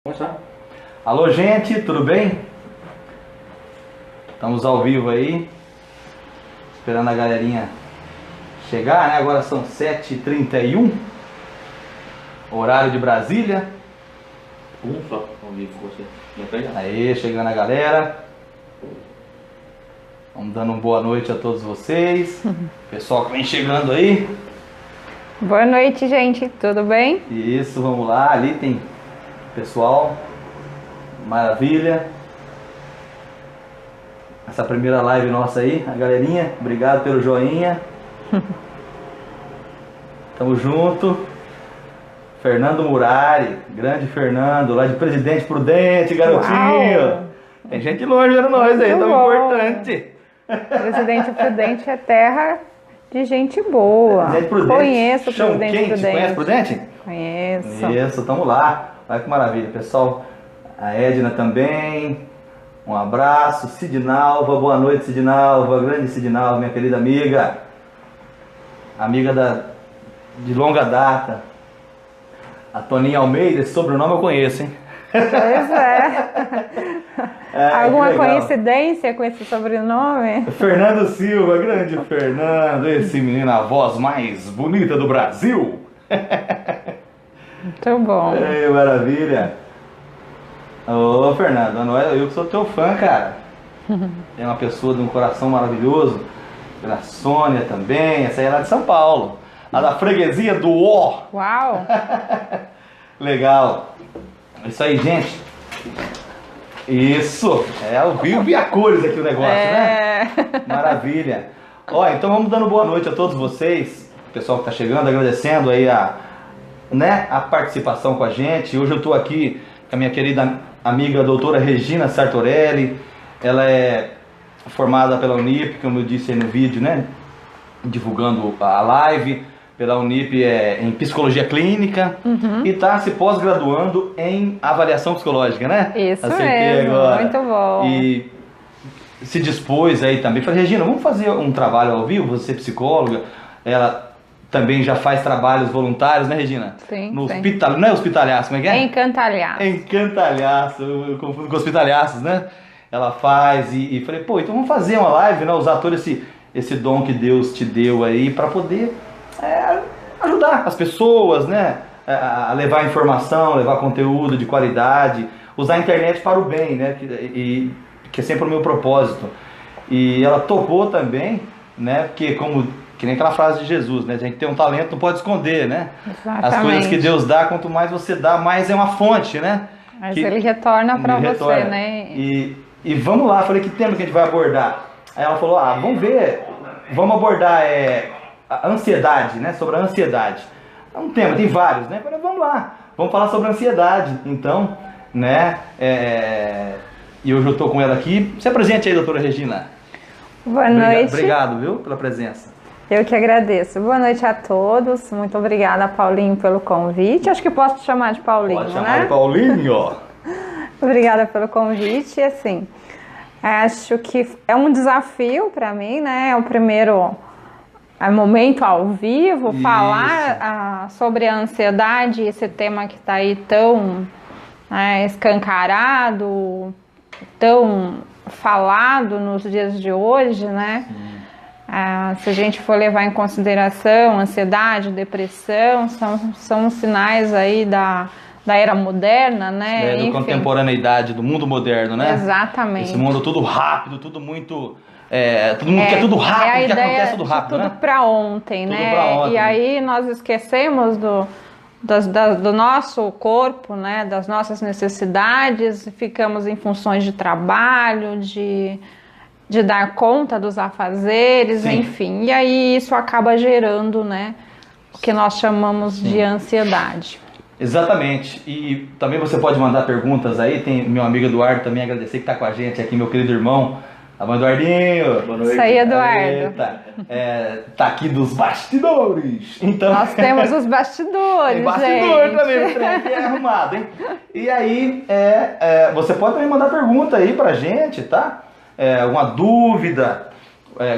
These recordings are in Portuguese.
Começar. Alô, gente, tudo bem? Estamos ao vivo aí, esperando a galerinha chegar, né? Agora são 7h31, horário de Brasília. Um só, ao vivo com você. Já pega? Aí, chegando a galera. Vamos dando uma boa noite a todos vocês. Pessoal que vem chegando aí. Boa noite, gente. Tudo bem? Isso, vamos lá. Ali tem pessoal. Maravilha. Essa primeira live nossa aí, a galerinha. Obrigado pelo joinha. Tamo junto. Fernando Murari, grande Fernando, lá de Presidente Prudente, garotinho. Uau. Tem gente longe vendo nós aí, Muito tão bom. importante. Presidente Prudente é terra de gente boa. Presidente Prudente. Conheço o Chão Presidente quente, Prudente. conhece Prudente? Conheço. Isso, tamo lá. Olha que maravilha, pessoal. A Edna também. Um abraço. Sidnalva, boa noite, Sidnalva. Grande Sidnalva, minha querida amiga. Amiga de longa data. A Toninha Almeida, esse sobrenome eu conheço, hein? Pois é. Alguma que legal. coincidência com esse sobrenome? Fernando Silva, grande Fernando. Esse menino, a voz mais bonita do Brasil. Muito bom. Ei, maravilha. Ô, Fernando, eu que sou teu fã, cara. É uma pessoa de um coração maravilhoso. A Sônia também, essa aí é lá de São Paulo. A da freguesia do Ó. Uau. Legal. Isso aí, gente. Isso. É ao vivo e a cores aqui o negócio, né? Maravilha. Ó, então vamos dando boa noite a todos vocês. O pessoal que tá chegando, agradecendo aí a participação com a gente. Hoje eu tô aqui com a minha querida amiga a doutora Regina Sartorelli. Ela é formada pela Unip, como eu disse aí no vídeo, né? Divulgando a live. Pela Unip em Psicologia Clínica. E está se pós-graduando em Avaliação Psicológica, né? Isso Acertei mesmo, agora. muito bom. E se dispôs aí também. Falei, Regina, vamos fazer um trabalho ao vivo? Você é psicóloga, ela também já faz trabalhos voluntários, né, Regina? Sim, no sim. Hospital, não é hospitalhaço, como é que é? Encantalhado. Encantalhaço, eu confundo com hospitalhaços, né? Ela faz e falei, pô, então vamos fazer uma live, né? Usar todo esse dom que Deus te deu aí para poder ajudar as pessoas, né? A levar informação, levar conteúdo de qualidade, usar a internet para o bem, né? Que é sempre o meu propósito. E ela topou também, né? Porque que nem aquela frase de Jesus, né? A gente tem um talento, não pode esconder, né? Exatamente. As coisas que Deus dá, quanto mais você dá, mais é uma fonte, né? Mas ele retorna para você, retorna. né? E vamos lá, falei, que tema que a gente vai abordar? Aí ela falou, vamos ver, vamos abordar a ansiedade, né? Sobre a ansiedade. É um tema, tem vários, né? Falei, vamos lá, vamos falar sobre a ansiedade, então, né? E hoje eu estou com ela aqui. Se apresente aí, doutora Regina. Boa noite. Obrigado, viu, pela presença. Eu que agradeço. Boa noite a todos. Muito obrigada, Paulinho, pelo convite. Acho que posso te chamar de Paulinho, Pode chamar né? de Paulinho. Obrigada pelo convite. E assim, acho que é um desafio para mim, né? É o primeiro momento ao vivo, Isso. falar sobre a ansiedade, esse tema que está aí tão escancarado, tão falado nos dias de hoje, né? Se a gente for levar em consideração ansiedade, depressão, são sinais aí da era moderna, né? Da contemporaneidade, do mundo moderno, né? Exatamente. Esse mundo tudo rápido, tudo muito... todo mundo quer tudo rápido, a que ideia acontece tudo rápido, tudo né? para ontem, Tudo né? pra ontem. E aí nós esquecemos do nosso corpo, né? Das nossas necessidades, ficamos em funções de trabalho, de dar conta dos afazeres, Sim. enfim. E aí isso acaba gerando, né? O que nós chamamos de ansiedade. Exatamente. E também você pode mandar perguntas aí. Tem meu amigo Eduardo também, agradecer que está com a gente aqui, meu querido irmão. Tá bom, Eduardinho? Boa noite. Isso aí, Eduardo. Eita. Tá aqui dos bastidores. Então, Nós temos os bastidores, tem bastidor gente. também, o trem aqui é arrumado, hein? E aí, você pode também mandar pergunta aí pra gente, tá? Alguma dúvida,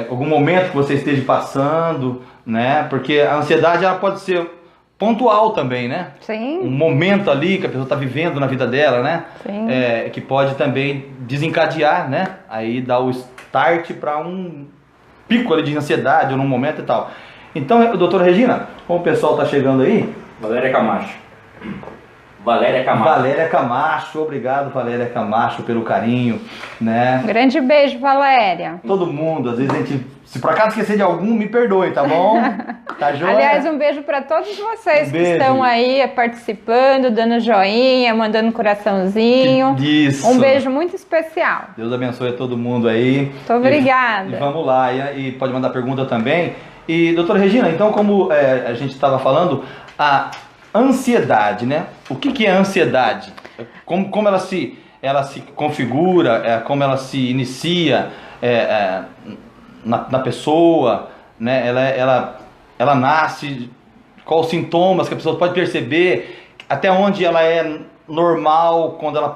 algum momento que você esteja passando, né? Porque a ansiedade ela pode ser pontual também, né? Sim. Um momento ali que a pessoa está vivendo na vida dela, né? Sim. Que pode também desencadear, né? Aí dar o start para um pico ali de ansiedade ou num momento e tal. Então, doutora Regina, como o pessoal está chegando aí? Valéria Camacho. Valéria Camacho. Valéria Camacho, obrigado Valéria Camacho pelo carinho, né? Um grande beijo, Valéria. Todo mundo, às vezes a gente, se por acaso esquecer de algum, me perdoe, tá bom? Tá joia? Aliás, um beijo para todos vocês que Beijo. estão aí participando, dando joinha, mandando coraçãozinho. Isso. Um beijo muito especial. Deus abençoe a todo mundo aí. Muito obrigada. E vamos lá, e pode mandar pergunta também. E, doutora Regina, então como a gente estava falando, a ansiedade, né? O que é ansiedade? Como ela se configura, como ela se inicia na pessoa, né? Ela nasce, quais os sintomas que a pessoa pode perceber, até onde ela é normal quando ela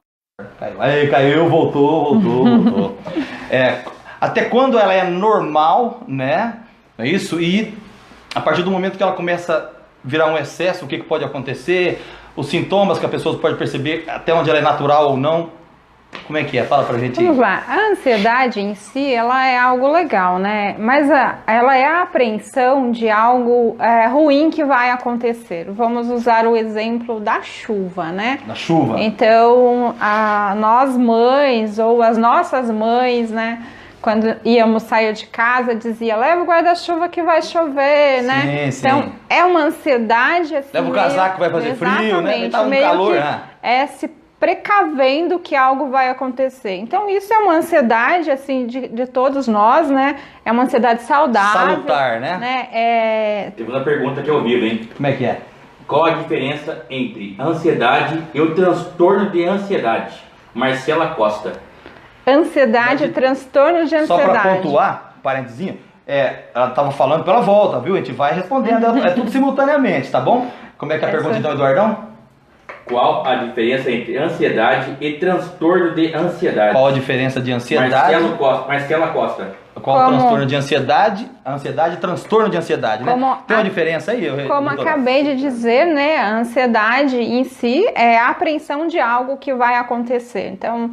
caiu, voltou. Até quando ela é normal, né? É isso? E a partir do momento que ela começa a virar um excesso, o que pode acontecer, os sintomas que a pessoa pode perceber, até onde ela é natural ou não. Como é que é? Fala pra gente. Vamos lá. A ansiedade em si, ela é algo legal, né? Mas ela é a apreensão de algo ruim que vai acontecer. Vamos usar o exemplo da chuva, né? Da chuva. Então, nós mães ou as nossas mães, né? Quando íamos sair de casa, dizia, leva o guarda-chuva que vai chover, né? Sim. Então, é uma ansiedade assim. Leva o casaco que vai fazer frio, né? Tá um meio calor, que né? se precavendo que algo vai acontecer. Então, isso é uma ansiedade, assim, de todos nós, né? É uma ansiedade saudável. Salutar, né? Temos uma pergunta que eu ouvi, hein? Como é que é? Qual a diferença entre ansiedade e o transtorno de ansiedade? Marcela Costa. Ansiedade e transtorno de ansiedade. Só para pontuar, parentezinho, ela estava falando pela volta, viu? A gente vai respondendo, é tudo simultaneamente, tá bom? Como é que é a pergunta então, Eduardão? Qual a diferença entre ansiedade e transtorno de ansiedade? Qual a diferença de ansiedade? Marcela Costa. Qual o transtorno de ansiedade? Ansiedade e transtorno de ansiedade, né? Tem uma diferença aí? Como acabei de dizer, né? A ansiedade em si é a apreensão de algo que vai acontecer. Então,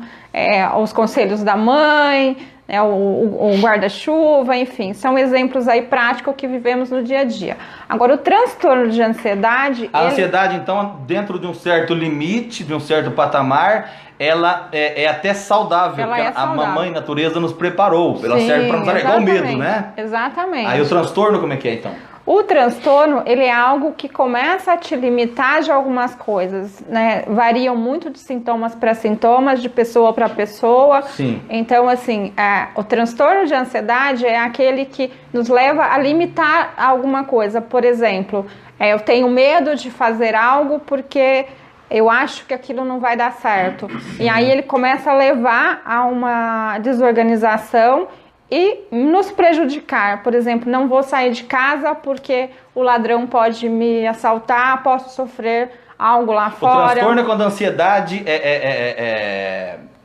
os conselhos da mãe, o guarda-chuva, enfim, são exemplos aí práticos que vivemos no dia a dia. Agora, o transtorno de ansiedade... ansiedade, então, dentro de um certo limite, de um certo patamar, ela é até saudável, porque a mamãe natureza nos preparou. Ela serve para nos dar igual o medo, né? Exatamente. Aí o transtorno, como é que é, então? O transtorno, ele é algo que começa a te limitar de algumas coisas, né? Variam muito de sintomas para sintomas, de pessoa para pessoa. Sim. Então, assim, o transtorno de ansiedade é aquele que nos leva a limitar alguma coisa. Por exemplo, eu tenho medo de fazer algo porque eu acho que aquilo não vai dar certo. Sim. E aí ele começa a levar a uma desorganização e nos prejudicar. Por exemplo, não vou sair de casa porque o ladrão pode me assaltar, posso sofrer algo lá fora. O transtorno é quando a ansiedade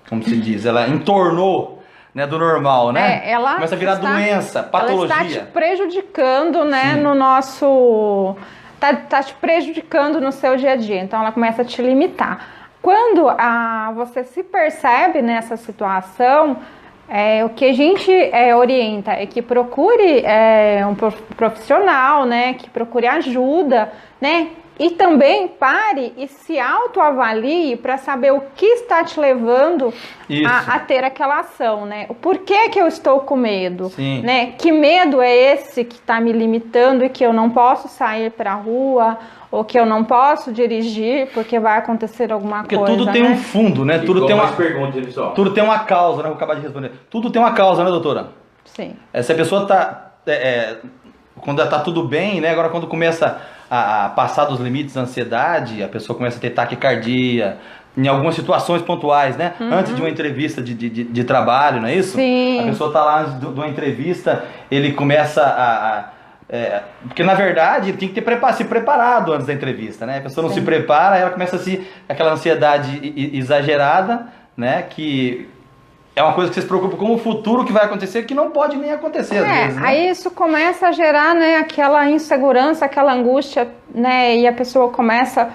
como se diz, ela entornou, né, do normal, né? Ela começa a virar doença, patologia. Ela está te prejudicando, né, no nosso... Tá te prejudicando no seu dia a dia. Então, ela começa a te limitar. Quando você se percebe nessa situação... o que a gente orienta é que procure um profissional, né, que procure ajuda, né, e também pare e se autoavalie para saber o que está te levando a ter aquela ação, né, o porquê que eu estou com medo, Sim. né, que medo é esse que está me limitando e que eu não posso sair para a rua, ou que eu não posso dirigir porque vai acontecer alguma coisa. Porque tudo tem um fundo, né? Tudo tem uma pergunta, pessoal. Tudo tem uma causa, né? Vou acabar de responder. Tudo tem uma causa, né, doutora? Sim. Se a pessoa tá quando tá tudo bem, né? Agora quando começa a passar dos limites da ansiedade, a pessoa começa a ter taquicardia, em algumas situações pontuais, né? Uhum. Antes de uma entrevista de trabalho, não é isso? Sim. A pessoa tá lá antes de uma entrevista, ele começa porque na verdade ele tem que se preparado antes da entrevista, né? A pessoa não se prepara, ela começa aquela ansiedade exagerada, né? Que é uma coisa que você se preocupa com o futuro que vai acontecer, que não pode nem acontecer às vezes, né? Aí isso começa a gerar, né, aquela insegurança, aquela angústia, né, e a pessoa começa,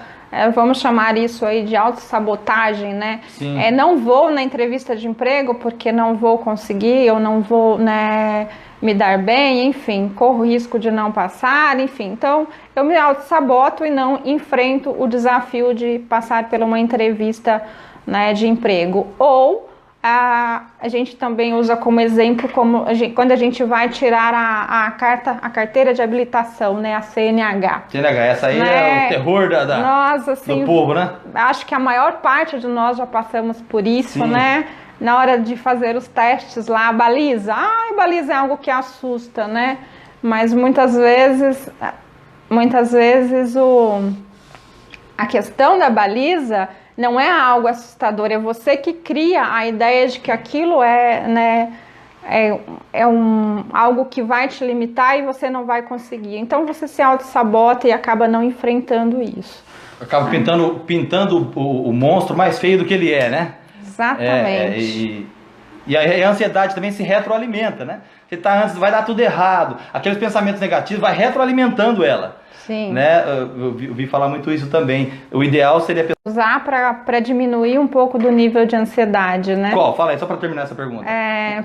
vamos chamar isso aí de autossabotagem, né? Sim. Não vou na entrevista de emprego porque não vou conseguir, eu não vou, né, me dar bem, enfim, corro risco de não passar, enfim. Então, eu me autossaboto e não enfrento o desafio de passar por uma entrevista, né, de emprego. Ou a gente também usa como exemplo quando a gente vai tirar a carteira de habilitação, né, a CNH. CNH, essa aí né? É o terror Nós, assim, do povo, né? Acho que a maior parte de nós já passamos por isso, Sim. né? Na hora de fazer os testes lá, a baliza. Baliza é algo que assusta, né? Mas muitas vezes a questão da baliza não é algo assustador, é você que cria a ideia de que aquilo algo que vai te limitar e você não vai conseguir. Então você se auto-sabota e acaba não enfrentando isso. Acaba pintando o monstro mais feio do que ele é, né? Exatamente. E aí a ansiedade também se retroalimenta, né? Você tá antes, vai dar tudo errado. Aqueles pensamentos negativos vai retroalimentando ela. Sim. Né? Eu vi falar muito isso também. O ideal seria usar para diminuir um pouco do nível de ansiedade, né? Qual? Fala aí, só para terminar essa pergunta.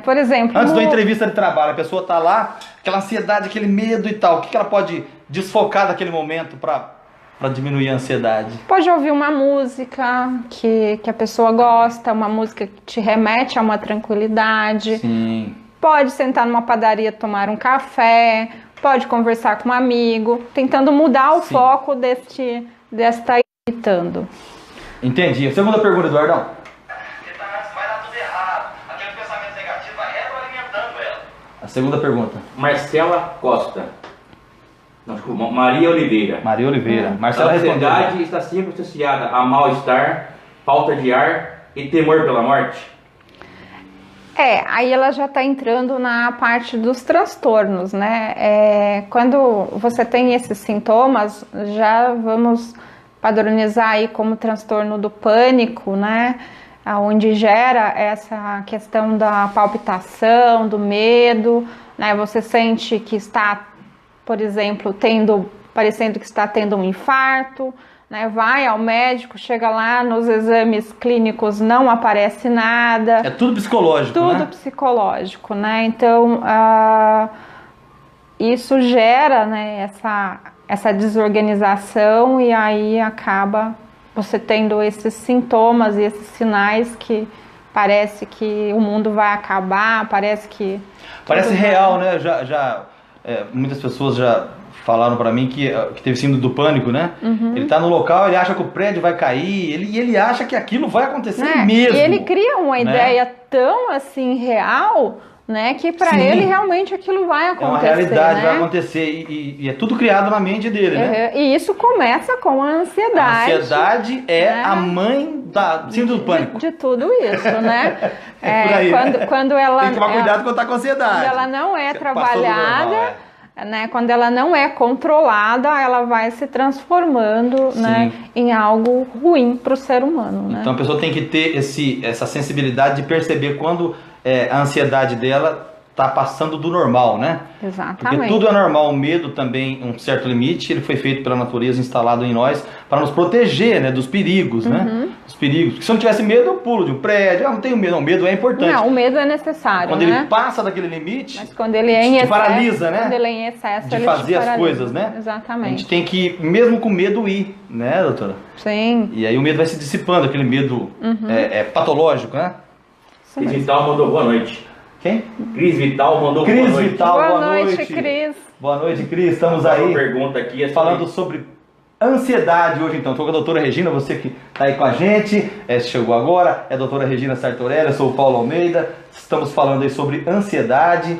Por exemplo... Antes da entrevista de trabalho, a pessoa tá lá, aquela ansiedade, aquele medo e tal. O que ela pode desfocar daquele momento para diminuir a ansiedade? Pode ouvir uma música que a pessoa gosta, uma música que te remete a uma tranquilidade. Sim. Pode sentar numa padaria, tomar um café, pode conversar com um amigo, tentando mudar o foco desta irritando. Entendi. A segunda pergunta, Eduardão. Vai dar tudo errado. Aquele pensamento negativo vai retroalimentando ela. A segunda pergunta. Marcela Costa. Não, desculpa, Maria Oliveira. Maria Oliveira. Marcela A respondeu. A ansiedade está sempre associada a mal-estar, falta de ar e temor pela morte? Aí ela já está entrando na parte dos transtornos, né? Quando você tem esses sintomas, já vamos padronizar aí como transtorno do pânico, né? Onde gera essa questão da palpitação, do medo, né? Você sente que está, por exemplo, parecendo que está tendo um infarto, né? Vai ao médico, chega lá, nos exames clínicos não aparece nada. É tudo psicológico, tudo, né? Psicológico, né? Então, isso gera, né, essa desorganização e aí acaba você tendo esses sintomas e esses sinais que parece que o mundo vai acabar, parece real, né? Muitas pessoas já falaram pra mim que teve síndrome do pânico, né? Uhum. Ele tá no local, ele acha que o prédio vai cair, ele acha que aquilo vai acontecer mesmo. E ele cria uma ideia tão assim real, né, que pra ele realmente aquilo vai acontecer. É uma realidade, vai acontecer e é tudo criado na mente dele, né? E isso começa com a ansiedade. A ansiedade é a mãe da síndrome do pânico. De tudo isso, né? Por aí, quando ela... Tem que tomar cuidado quando tá com ansiedade. Quando ela não é trabalhada... Né, quando ela não é controlada, ela vai se transformando, né, em algo ruim para o ser humano. Né? Então a pessoa tem que ter essa sensibilidade de perceber quando a ansiedade dela está passando do normal, né? Exatamente. Porque tudo é normal, o medo também, um certo limite, ele foi feito pela natureza, instalado em nós, para nos proteger, né, dos perigos, né? Dos perigos. Porque se eu não tivesse medo, eu pulo de um prédio, não tenho medo, não, o medo é importante. Não, o medo é necessário, quando ele passa daquele limite, mas quando ele é em excesso, paralisa, né? Quando ele é em excesso, de fazer as coisas, né? Exatamente. A gente tem que, mesmo com medo, ir, né, doutora? Sim. E aí o medo vai se dissipando, aquele medo patológico, né? Cris Vital mandou boa noite. Quem? Cris Vital mandou Cris boa noite. Vital, boa noite, Cris. Boa noite, Cris. Estamos aí pergunta aqui, falando sobre ansiedade hoje, então. Estou com a doutora Regina, você que está aí com a gente, chegou agora, é a doutora Regina Sartorelli, eu sou o Paulo Almeida. Estamos falando aí sobre ansiedade.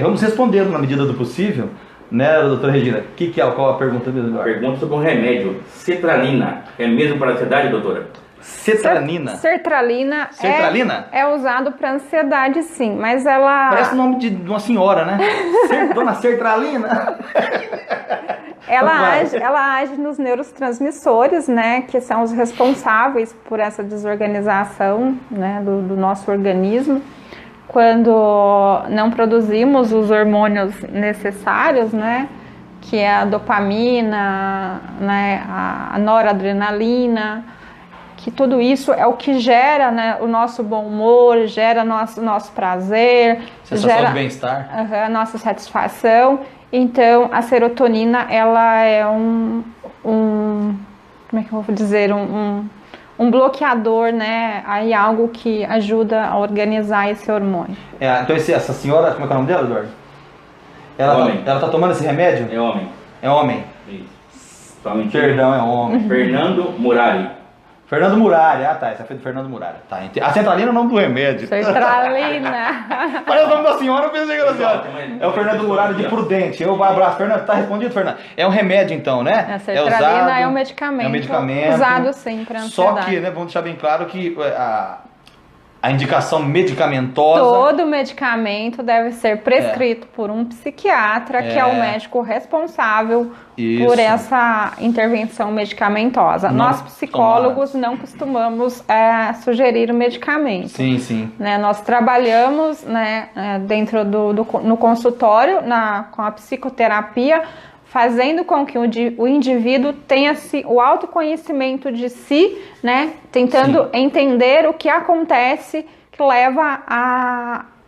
Vamos respondendo na medida do possível, né, doutora Regina? Qual a pergunta mesmo? A pergunta sobre um remédio, cetralina. É mesmo para ansiedade, doutora? Sertralina. Sertralina. Sertralina? É usado para ansiedade, sim, mas ela... Parece o nome de uma senhora, né? Dona Sertralina. ela age nos neurotransmissores, né, que são os responsáveis por essa desorganização, né, do nosso organismo. Quando não produzimos os hormônios necessários, né, que é a dopamina, né, a noradrenalina, que tudo isso é o que gera, né, o nosso bom humor, gera nosso prazer, sensação gera de bem-estar, a nossa satisfação. Então, a serotonina, ela é como é que eu vou dizer, um bloqueador, né, aí algo que ajuda a organizar esse hormônio. Então essa senhora, como é que é o nome dela, Eduardo? Ela tá tomando esse remédio? É homem. É homem? Isso. Perdão, é homem. Fernando Murari. Fernando Murari, tá, essa foi do Fernando Murari. Tá. A centralina é o nome do remédio. Sertralina. Parece o nome da senhora, eu pensei que era a senhora. É o Fernando Murari de Prudente. Eu abraço, Fernando, tá respondido, Fernando. É um remédio então, né? A sertralina é um medicamento. É um medicamento. Usado sim para ansiedade. Só que, né, vamos deixar bem claro que a indicação medicamentosa... Todo medicamento deve ser prescrito por um psiquiatra, que é o médico responsável por essa intervenção medicamentosa. Nós, psicólogos, não costumamos sugerir o medicamento. Sim, sim. Né, nós trabalhamos, né, dentro no consultório, com a psicoterapia, fazendo com que o indivíduo tenha o autoconhecimento de si, né, tentando entender o que acontece que leva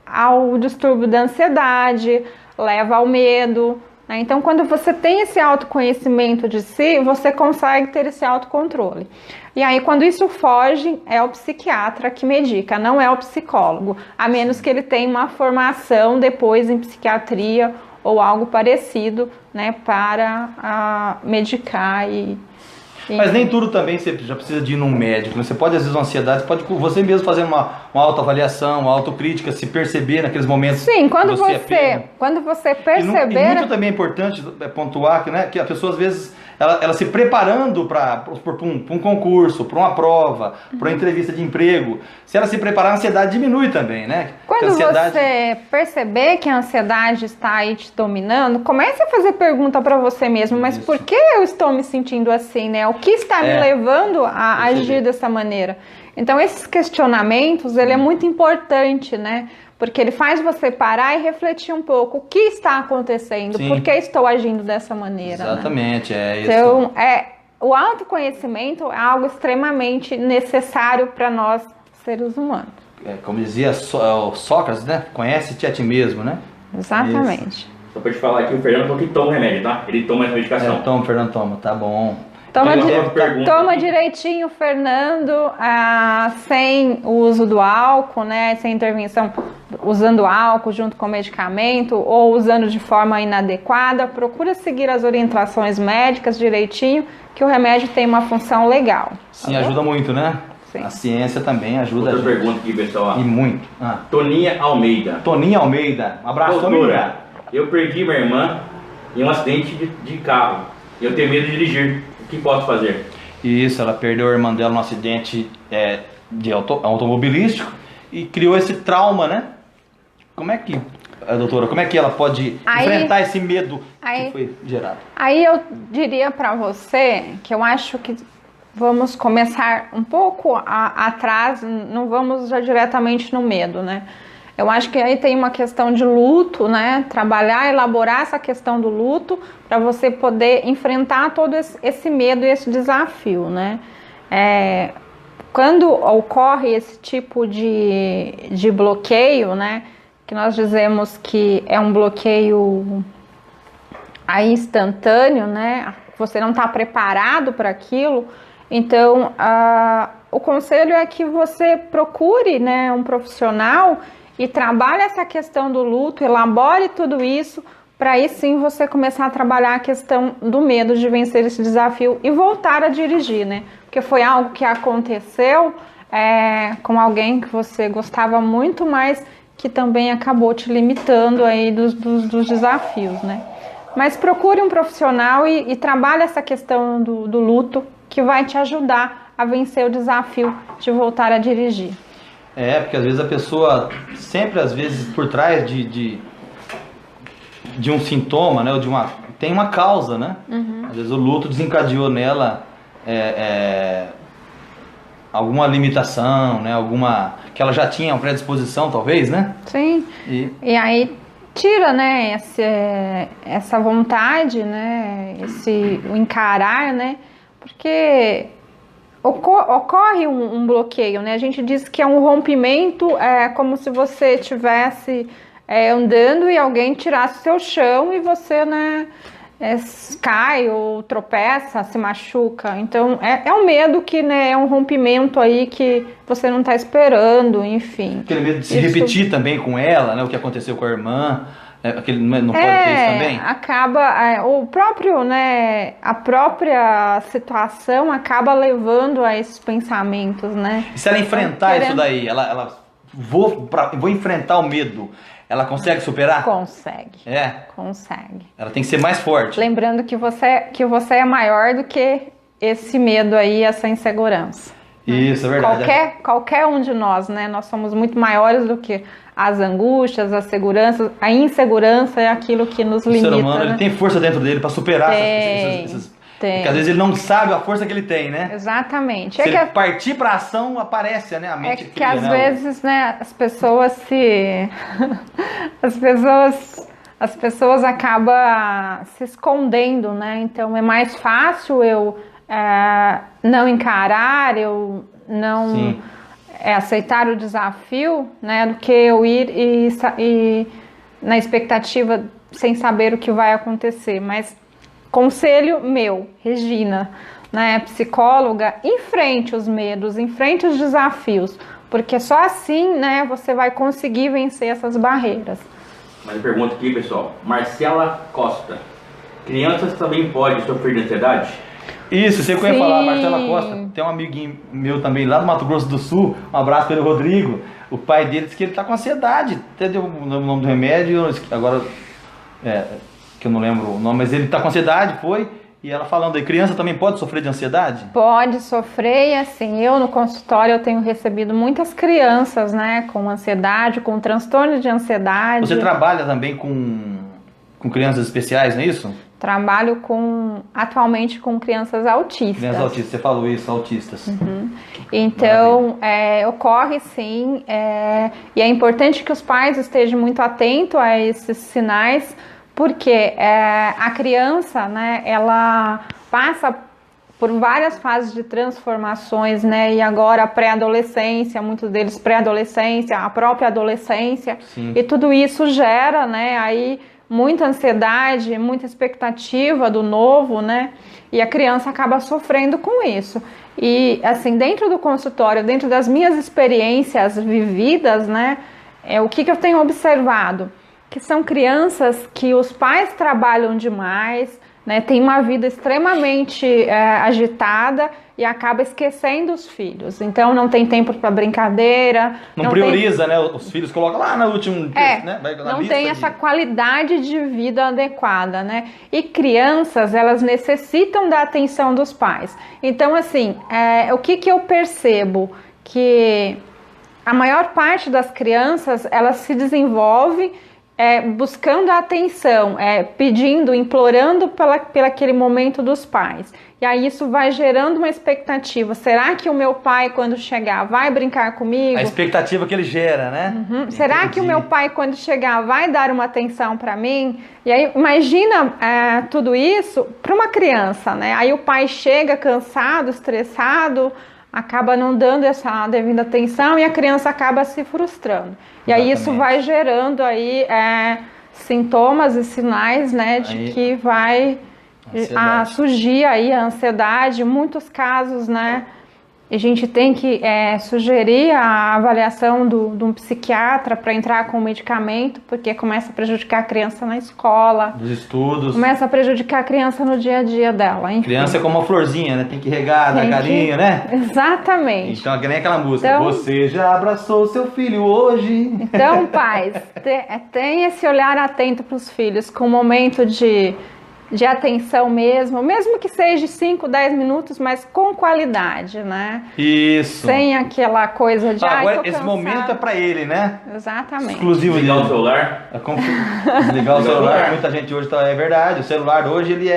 ao distúrbio da ansiedade, leva ao medo, né? Então, quando você tem esse autoconhecimento de si, você consegue ter esse autocontrole. E aí, quando isso foge, é o psiquiatra que medica, não é o psicólogo, a menos que ele tenha uma formação depois em psiquiatria ou algo parecido, né, para medicar Mas nem tudo também você já precisa de ir num médico. Você pode, às vezes, uma ansiedade, você pode você mesmo fazer uma autoavaliação, uma autocrítica, se perceber naqueles momentos. Sim, quando você perceber... E muito também é importante pontuar que, né, que a pessoa, às vezes, ela se preparando para um concurso, para uma prova, para uma entrevista de emprego. Se ela se preparar, a ansiedade diminui também, né? Quando você perceber que a ansiedade está aí te dominando, comece a fazer pergunta para você mesmo, mas por que eu estou me sentindo assim, né? O que está me levando a agir dessa maneira? Então, esses questionamentos, ele é muito importante, né? Porque ele faz você parar e refletir um pouco o que está acontecendo, por que estou agindo dessa maneira. Exatamente, né? Então, o autoconhecimento é algo extremamente necessário para nós, seres humanos. Como dizia Sócrates, né? Conhece-te a ti mesmo, né? Exatamente. Isso. Só para te falar aqui, o Fernando falou que toma remédio, tá? Ele toma essa medicação. O Fernando toma, tá bom. Toma direitinho, Fernando, sem o uso do álcool, né? Sem intervenção, usando álcool junto com o medicamento ou usando de forma inadequada. Procura seguir as orientações médicas direitinho, que o remédio tem uma função legal. Sim, ajuda muito, né? Sim. A ciência também ajuda. Outra pergunta aqui, pessoal. E muito. Toninha Almeida. Toninha Almeida. Um abraço, Toninha. Eu perdi minha irmã em um acidente de carro. Eu tenho medo de dirigir. O que posso fazer? Isso, ela perdeu a irmã dela num acidente automobilístico e criou esse trauma, né? Como é que, doutora, como é que ela pode enfrentar esse medo que foi gerado? Aí eu diria para você que eu acho que vamos começar um pouco atrás, não vamos já diretamente no medo, né? Eu acho que aí tem uma questão de luto, né? Trabalhar, elaborar essa questão do luto para você poder enfrentar todo esse medo e esse desafio, né? Quando ocorre esse tipo de bloqueio, né? Que nós dizemos que é um bloqueio aí instantâneo, né? Você não está preparado para aquilo. Então, o conselho é que você procure, né, um profissional e trabalhe essa questão do luto, elabore tudo isso, para aí sim você começar a trabalhar a questão do medo de vencer esse desafio e voltar a dirigir, né? Porque foi algo que aconteceu com alguém que você gostava muito, mas que também acabou te limitando aí dos desafios, né? Mas procure um profissional e trabalhe essa questão do luto, que vai te ajudar a vencer o desafio de voltar a dirigir. Porque às vezes a pessoa, sempre às vezes por trás de um sintoma, né, ou de uma tem uma causa, né? Às vezes o luto desencadeou nela alguma limitação, né? Alguma que ela já tinha uma predisposição, talvez, né? Sim. E aí tira, né? Essa vontade, né? O encarar, né? Porque ocorre um bloqueio, né? A gente diz que é um rompimento, como se você estivesse andando e alguém tirasse o seu chão e você, né? Cai ou tropeça, se machuca. Então é um medo que, né, é um rompimento aí que você não está esperando, enfim. Aquele medo de se repetir também com ela, né? O que aconteceu com a irmã. Aquele, não pode ter isso também? Acaba, o próprio, né, a própria situação acaba levando a esses pensamentos, né? E se ela enfrentar isso daí, vou enfrentar o medo, ela consegue superar? Consegue. Consegue. Ela tem que ser mais forte. Lembrando que você é maior do que esse medo aí, essa insegurança. Isso, é verdade. Qualquer um de nós, né? Nós somos muito maiores do que as angústias, as seguranças. A insegurança é aquilo que nos limita. O ser humano, né? Ele tem força dentro dele para superar essas porque às vezes ele não sabe a força que ele tem, né? Exatamente. Se ele partir para ação, aparece, né? A mente que às vezes, né, as pessoas as pessoas acabam se escondendo, né? Então é mais fácil eu não encarar, eu não aceitar o desafio, né? Do que eu ir e na expectativa sem saber o que vai acontecer. Mas conselho meu, Regina, né, psicóloga, enfrente os medos, enfrente os desafios, porque só assim, né, você vai conseguir vencer essas barreiras. Mas pergunta aqui, pessoal, Marcela Costa, crianças também podem sofrer de ansiedade? Isso, você que eu ia falar, Marcela Costa, tem um amiguinho meu também lá do Mato Grosso do Sul, um abraço pelo Rodrigo, o pai dele disse que ele tá com ansiedade, até deu o nome do remédio, agora que eu não lembro o nome, mas ele tá com ansiedade, e ela falando aí, criança também pode sofrer de ansiedade? Pode sofrer, e assim, eu no consultório eu tenho recebido muitas crianças, né, com ansiedade, com transtorno de ansiedade. Você trabalha também com crianças especiais, não é isso? Trabalho atualmente com crianças autistas. Crianças autistas, você falou isso, autistas. Então, ocorre sim, e é importante que os pais estejam muito atentos a esses sinais, porque a criança, né, ela passa por várias fases de transformações, né, e agora a pré-adolescência, muitos deles pré-adolescência, a própria adolescência, e tudo isso gera, né, aí muita ansiedade, muita expectativa do novo, né, e a criança acaba sofrendo com isso. E assim, dentro do consultório, dentro das minhas experiências vividas, né, o que eu tenho observado? Que são crianças que os pais trabalham demais, né, tem uma vida extremamente agitada e acaba esquecendo os filhos. Então não tem tempo para brincadeira. Não prioriza, né? Os filhos colocam lá no último, né? Vai na não lista tem essa qualidade de vida adequada, né? E crianças, elas necessitam da atenção dos pais. Então, assim, o que eu percebo? Que a maior parte das crianças, elas se desenvolve buscando a atenção, pedindo, implorando pela aquele momento dos pais. E aí isso vai gerando uma expectativa. Será que o meu pai, quando chegar, vai brincar comigo? A expectativa que ele gera, né? Será que o meu pai, quando chegar, vai dar uma atenção para mim? E aí, imagina tudo isso para uma criança, né? Aí o pai chega cansado, estressado, acaba não dando essa devida atenção e a criança acaba se frustrando. E aí isso vai gerando aí sintomas e sinais, né, de que vai surgir aí a ansiedade. Em muitos casos, né, a gente tem que sugerir a avaliação de um psiquiatra para entrar com o medicamento, porque começa a prejudicar a criança na escola. Nos estudos. Começa a prejudicar a criança no dia a dia dela. Enfim. Criança é como uma florzinha, né? Tem que regar, dar carinho, né? Exatamente. Então, é que nem aquela música. Então, você já abraçou seu filho hoje. Então, pais, tem esse olhar atento para os filhos, com o momento de de atenção mesmo que seja de 5, 10 minutos, mas com qualidade, né? Isso. Sem aquela coisa de... Agora, esse momento é para ele, né? Exatamente. Exclusivo Desligar dele. o celular. Desligar o celular, muita gente hoje é verdade. O celular hoje ele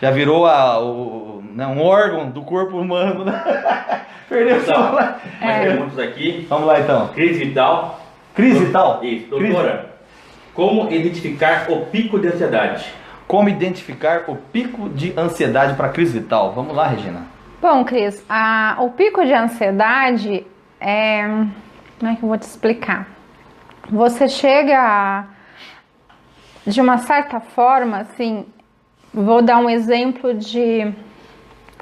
já virou um órgão do corpo humano, né? Perdeu o celular. Mais perguntas aqui. Vamos lá então. Crise vital. Crise vital? Isso, doutora. Como identificar o pico de ansiedade? Como identificar o pico de ansiedade para crise vital? Vamos lá, Regina. Bom, Cris, o pico de ansiedade é... Como é que eu vou te explicar? Você chega de uma certa forma, assim, vou dar um exemplo de...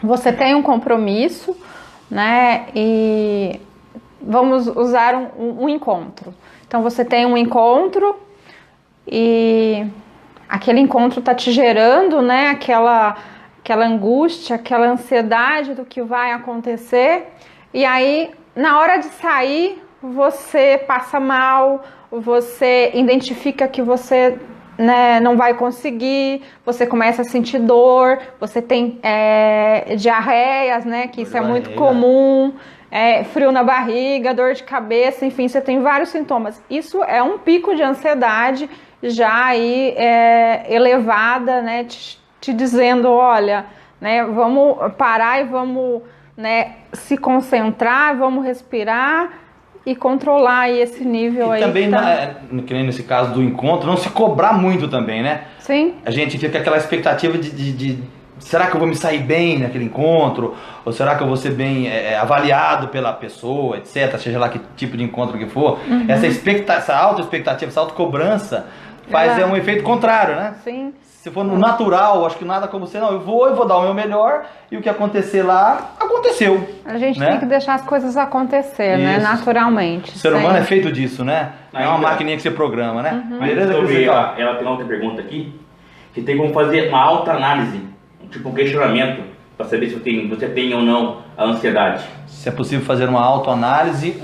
Você tem um compromisso, né? E vamos usar um encontro. Então, você tem um encontro e aquele encontro está te gerando, né? Aquela angústia, aquela ansiedade do que vai acontecer. E aí, na hora de sair, você passa mal, você identifica que você... né, não vai conseguir, você começa a sentir dor, você tem diarreias, né, que isso é muito comum, frio na barriga, dor de cabeça, enfim, você tem vários sintomas. Isso é um pico de ansiedade já aí elevada, né, te dizendo, olha, né, vamos parar e vamos, né, se concentrar, vamos respirar e controlar aí esse nível aí. E também, que nem nesse caso do encontro, não se cobrar muito também, né? Sim. A gente fica com aquela expectativa de será que eu vou me sair bem naquele encontro? Ou será que eu vou ser bem avaliado pela pessoa, etc. Seja lá que tipo de encontro que for. Uhum. Essa auto-expectativa, essa auto-cobrança faz um efeito contrário, né? Sim. Se for no natural, acho que nada como você, não, eu vou dar o meu melhor e o que acontecer lá, aconteceu. A gente né? tem que deixar as coisas acontecer, né? Naturalmente. O ser humano é feito disso, né? Não é uma maquininha que você programa, né? Uhum. Beleza? Ela tem outra pergunta aqui, que tem como fazer uma autoanálise, tipo um questionamento, para saber se você tem ou não a ansiedade. Se é possível fazer uma autoanálise,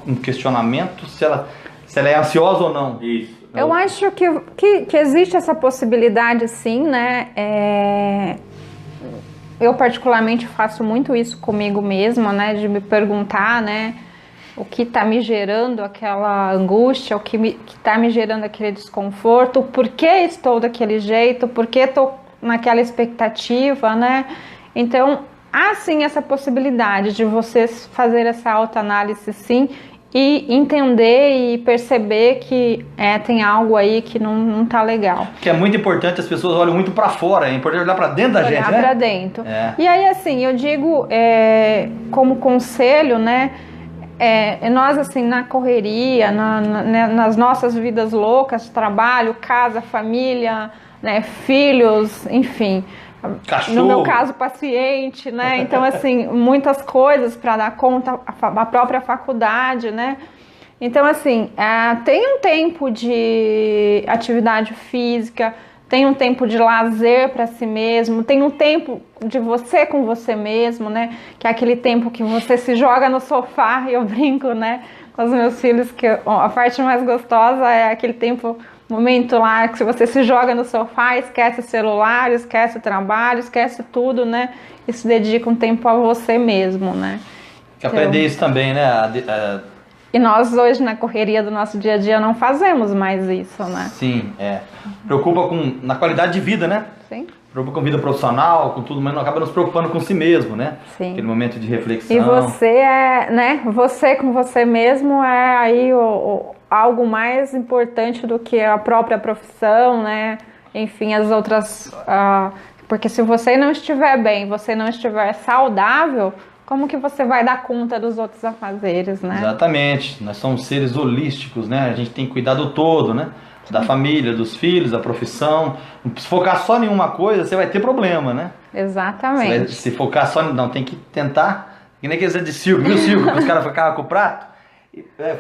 um questionamento, se ela é ansiosa ou não. Isso. Eu acho que existe essa possibilidade, sim, né? Eu particularmente faço muito isso comigo mesma, né? De me perguntar, né? O que está me gerando aquela angústia, o que está me gerando aquele desconforto, por que estou daquele jeito, por que estou naquela expectativa, né? Então, há sim essa possibilidade de você fazer essa autoanálise, sim, e entender e perceber que tem algo aí que não tá legal. Que é muito importante, as pessoas olham muito para fora, é importante olhar para dentro da gente, né? Olhar para dentro. E aí, assim, eu digo, como conselho, né, nós, assim, na correria, nas nossas vidas loucas, trabalho, casa, família, né, filhos, enfim... Cachorro. No meu caso, paciente, né? Então, assim, muitas coisas para dar conta, a própria faculdade, né? Então, assim, tem um tempo de atividade física, tem um tempo de lazer para si mesmo, tem um tempo de você com você mesmo, né? Que é aquele tempo que você se joga no sofá, e eu brinco, né? Com os meus filhos, que a parte mais gostosa é aquele momento lá que você se joga no sofá, esquece o celular, esquece o trabalho, esquece tudo, né? E se dedica um tempo a você mesmo, né? Que aprender isso também, né? E nós hoje, na correria do nosso dia a dia, não fazemos mais isso, né? Sim, Preocupa na qualidade de vida, né? Sim. Preocupa com vida profissional, com tudo, mas não acaba nos preocupando com si mesmo, né? Sim. Aquele momento de reflexão. E você né? Você com você mesmo é aí algo mais importante do que a própria profissão, né? Enfim, as outras... porque se você não estiver bem, você não estiver saudável, como que você vai dar conta dos outros afazeres, né? Exatamente. Nós somos seres holísticos, né? A gente tem que cuidar do todo, né? Da família, dos filhos, da profissão. Se focar só em uma coisa, você vai ter problema, né? Exatamente. Se focar só... Não, tem que tentar... Que nem aquele de circo, viu, circo? Que os caras ficavam com o prato.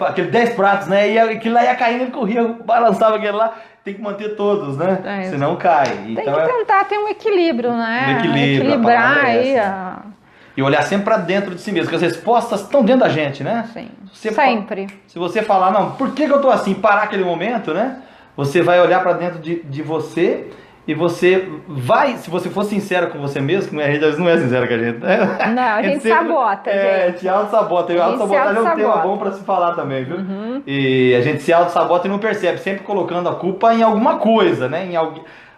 Aquele 10 pratos, né? E aquilo lá ia caindo, ele corria, balançava aquele lá. Tem que manter todos, né? Senão cai. Tem que tentar ter um equilíbrio, né? Um equilíbrio. Equilibrar aí E olhar sempre para dentro de si mesmo, porque as respostas estão dentro da gente, né? Sim. Sempre. Se você falar, não, por que eu tô assim? Parar aquele momento, né? Você vai olhar para dentro de você e você vai, se você for sincero com você mesmo, que a gente às vezes não é sincero com a gente. Não, a gente sabota, gente. Te auto-sabota. E o auto-sabotagem é um tema bom pra se falar também, viu? E a gente se auto-sabota e não percebe, sempre colocando a culpa em alguma coisa, né?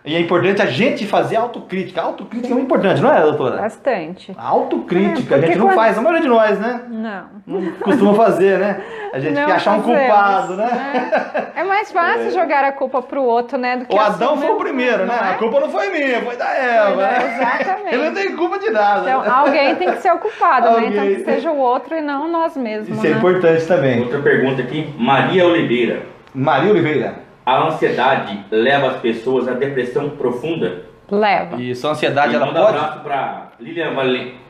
E é importante a gente fazer autocrítica. A autocrítica é muito importante, não é, doutora? Bastante. A autocrítica, a gente não faz, a maioria de nós, né? Não costuma fazer, né? A gente quer achar um culpado, né? É mais fácil jogar a culpa pro outro, né? Do que o Adão foi o primeiro, né? A culpa não foi minha, foi da Eva. Exatamente. Ele não tem culpa de nada. Então, alguém tem que ser o culpado, né? Então, que seja o outro e não nós mesmos. Isso é importante também. Outra pergunta aqui, Maria Oliveira. Maria Oliveira. A ansiedade leva as pessoas à depressão profunda? Leva. Isso, a ansiedade, ela manda pode... um abraço para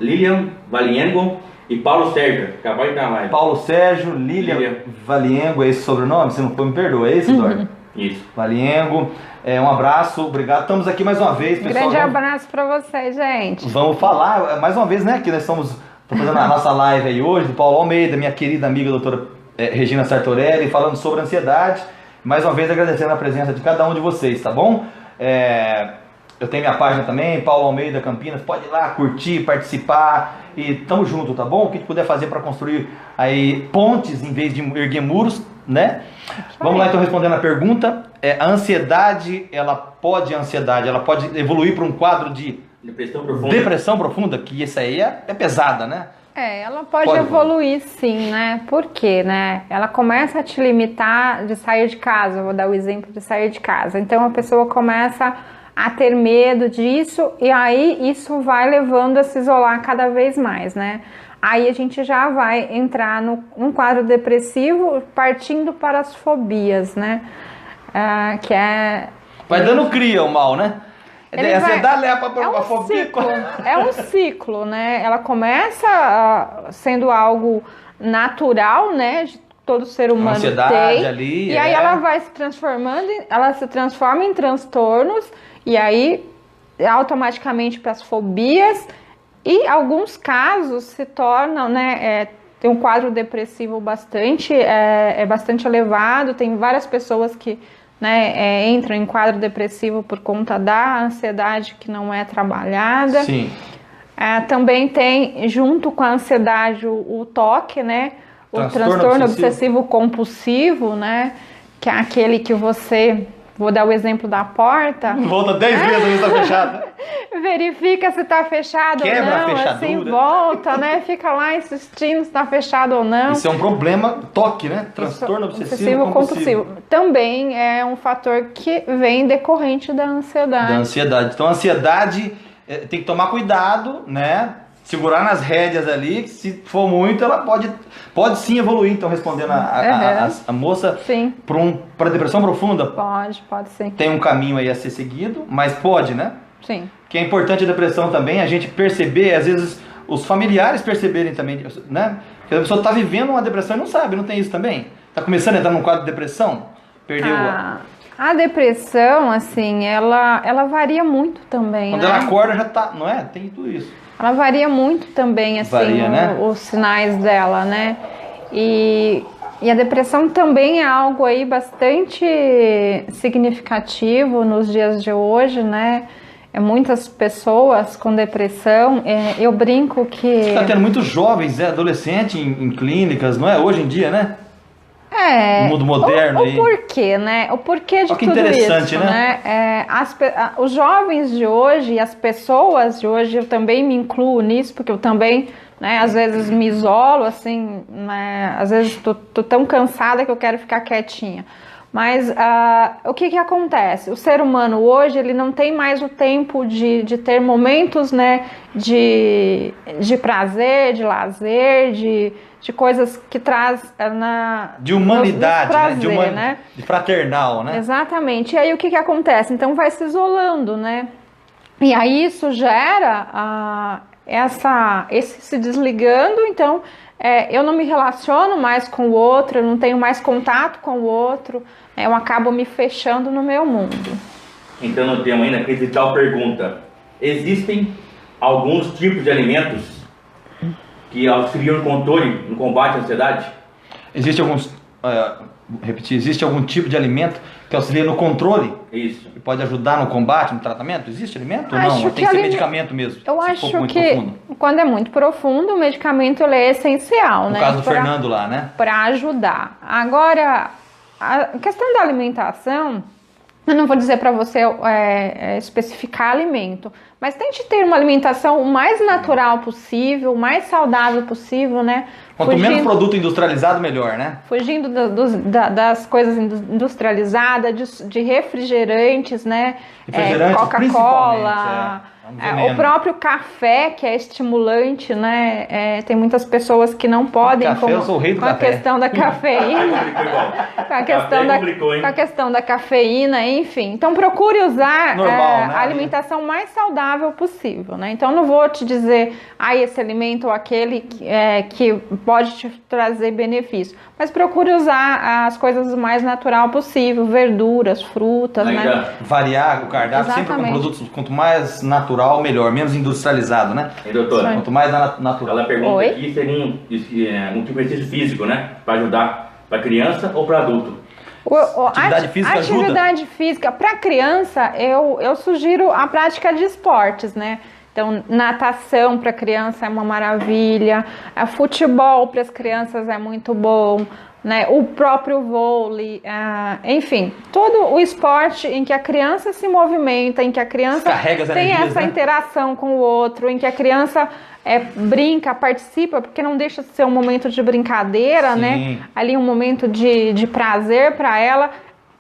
Lilian Valiengo e Paulo Sérgio, que acabou de estar lá. Paulo Sérgio, Lilian Valiengo, é esse sobrenome? Você não me perdoa, é esse, Dor? Isso. Valiengo, um abraço, obrigado. Estamos aqui mais uma vez, pessoal. Grande abraço para vocês, gente. Vamos falar, mais uma vez, né, que nós estamos fazendo a nossa live aí hoje, do Paulo Almeida, minha querida amiga doutora Regina Sartorelli, falando sobre ansiedade. Mais uma vez agradecendo a presença de cada um de vocês, tá bom? Eu tenho minha página também, Paulo Almeida Campinas, pode ir lá curtir, participar e tamo junto, tá bom? O que a gente puder fazer para construir aí pontes em vez de erguer muros, né? Vamos lá então respondendo a pergunta. A ansiedade, ela pode evoluir para um quadro de depressão profunda, que isso aí é pesada, né? Ela pode evoluir sim, né? Por quê, né? Ela começa a te limitar de sair de casa, vou dar o exemplo de sair de casa. Então a pessoa começa a ter medo disso e aí isso vai levando a se isolar cada vez mais, né? Aí a gente já vai entrar num quadro depressivo partindo para as fobias, né? Que é... Vai dando cria o mal, né? É um ciclo, né? Ela começa sendo algo natural, né? De todo ser humano tem. Ali, e aí ela vai se transformando, ela se transforma em transtornos e aí automaticamente para as fobias e alguns casos se tornam, né? Tem um quadro depressivo bastante elevado, tem várias pessoas que entram em quadro depressivo por conta da ansiedade que não é trabalhada. Sim. Também tem, junto com a ansiedade, o TOC, né? O transtorno obsessivo compulsivo, né? Que é aquele que você... Vou dar o exemplo da porta. Volta 10 vezes a luz está fechada. Verifica se está fechado ou não. Quebra a fechadura. Assim, volta, né? Fica lá insistindo se está fechado ou não. Isso é um problema, TOC, né? Transtorno obsessivo compulsivo. Também é um fator que vem decorrente da ansiedade. Então a ansiedade tem que tomar cuidado, né? Segurar nas rédeas ali, que se for muito, ela pode sim evoluir. Então, respondendo a moça, para depressão profunda, pode sim. Tem um caminho aí a ser seguido, mas pode, né? Sim. Que é importante a depressão também, a gente perceber, às vezes, os familiares perceberem também, né? Porque a pessoa está vivendo uma depressão e não sabe, não tem isso também? Está começando a entrar num quadro de depressão? Perdeu a depressão, assim, ela varia muito também, quando ela acorda já tá, não é? Tem tudo isso. Ela varia muito também, assim, os sinais dela, né? E a depressão também é algo aí bastante significativo nos dias de hoje, né? Muitas pessoas com depressão, eu brinco que... Está tendo muitos jovens, adolescentes em clínicas, não é? Hoje em dia, né? No mundo moderno. O porquê, né? O porquê de tudo interessante, isso, né? Os jovens de hoje e as pessoas de hoje, eu também me incluo nisso, porque eu também, né, às vezes me isolo, assim, né, às vezes tô tão cansada que eu quero ficar quietinha. Mas o que acontece? O ser humano hoje, ele não tem mais o tempo de ter momentos, né, de prazer, de lazer, de coisas que traz de humanidade, prazer, né? De fraternal, né? Exatamente. E aí o que acontece? Então vai se isolando, né? E aí isso gera esse se desligando, então eu não me relaciono mais com o outro, eu não tenho mais contato com o outro, eu acabo me fechando no meu mundo. Então no tema ainda, aqui tal pergunta: existem alguns tipos de alimentos que auxiliam no controle, no combate à ansiedade? Existem alguns repetir, existe algum tipo de alimento que auxilia no controle? Isso. E pode ajudar no combate, no tratamento? Existe alimento ou Acho não? que Tem que ser medicamento mesmo? Eu se acho for muito que profundo. quando é muito profundo, o medicamento ele é essencial, No né? caso do Fernando lá, né? Para ajudar. Agora, a questão da alimentação, eu não vou dizer para você especificar alimento, mas tente ter uma alimentação o mais natural possível, o mais saudável possível, né? Quanto menos produto industrializado, melhor, né? Fugindo das coisas industrializadas, de refrigerantes, né? Refrigerantes, Coca-Cola, o próprio café, que é estimulante, né? Tem muitas pessoas que não podem, eu sou o rei do com a questão da cafeína, com a questão da cafeína, enfim. Então procure usar a alimentação mais saudável possível, né? Então não vou te dizer, esse alimento ou aquele que pode te trazer benefício, mas procure usar as coisas o mais natural possível, verduras, frutas, né? Variar o cardápio. Exatamente. Sempre com produtos, quanto mais natural, melhor, menos industrializado, né? E doutora, quanto mais natural. Ela pergunta aqui se é um tipo de exercício físico, né? Para ajudar para criança ou para adulto. Atividade física ajuda? Atividade física, para criança, eu sugiro a prática de esportes, né? Então, natação para criança é uma maravilha, futebol para as crianças é muito bom, né? O próprio vôlei, enfim, todo o esporte em que a criança se movimenta, em que a criança tem essa interação com o outro, em que a criança brinca, participa, porque não deixa de ser um momento de brincadeira, né? Ali um momento de prazer para ela.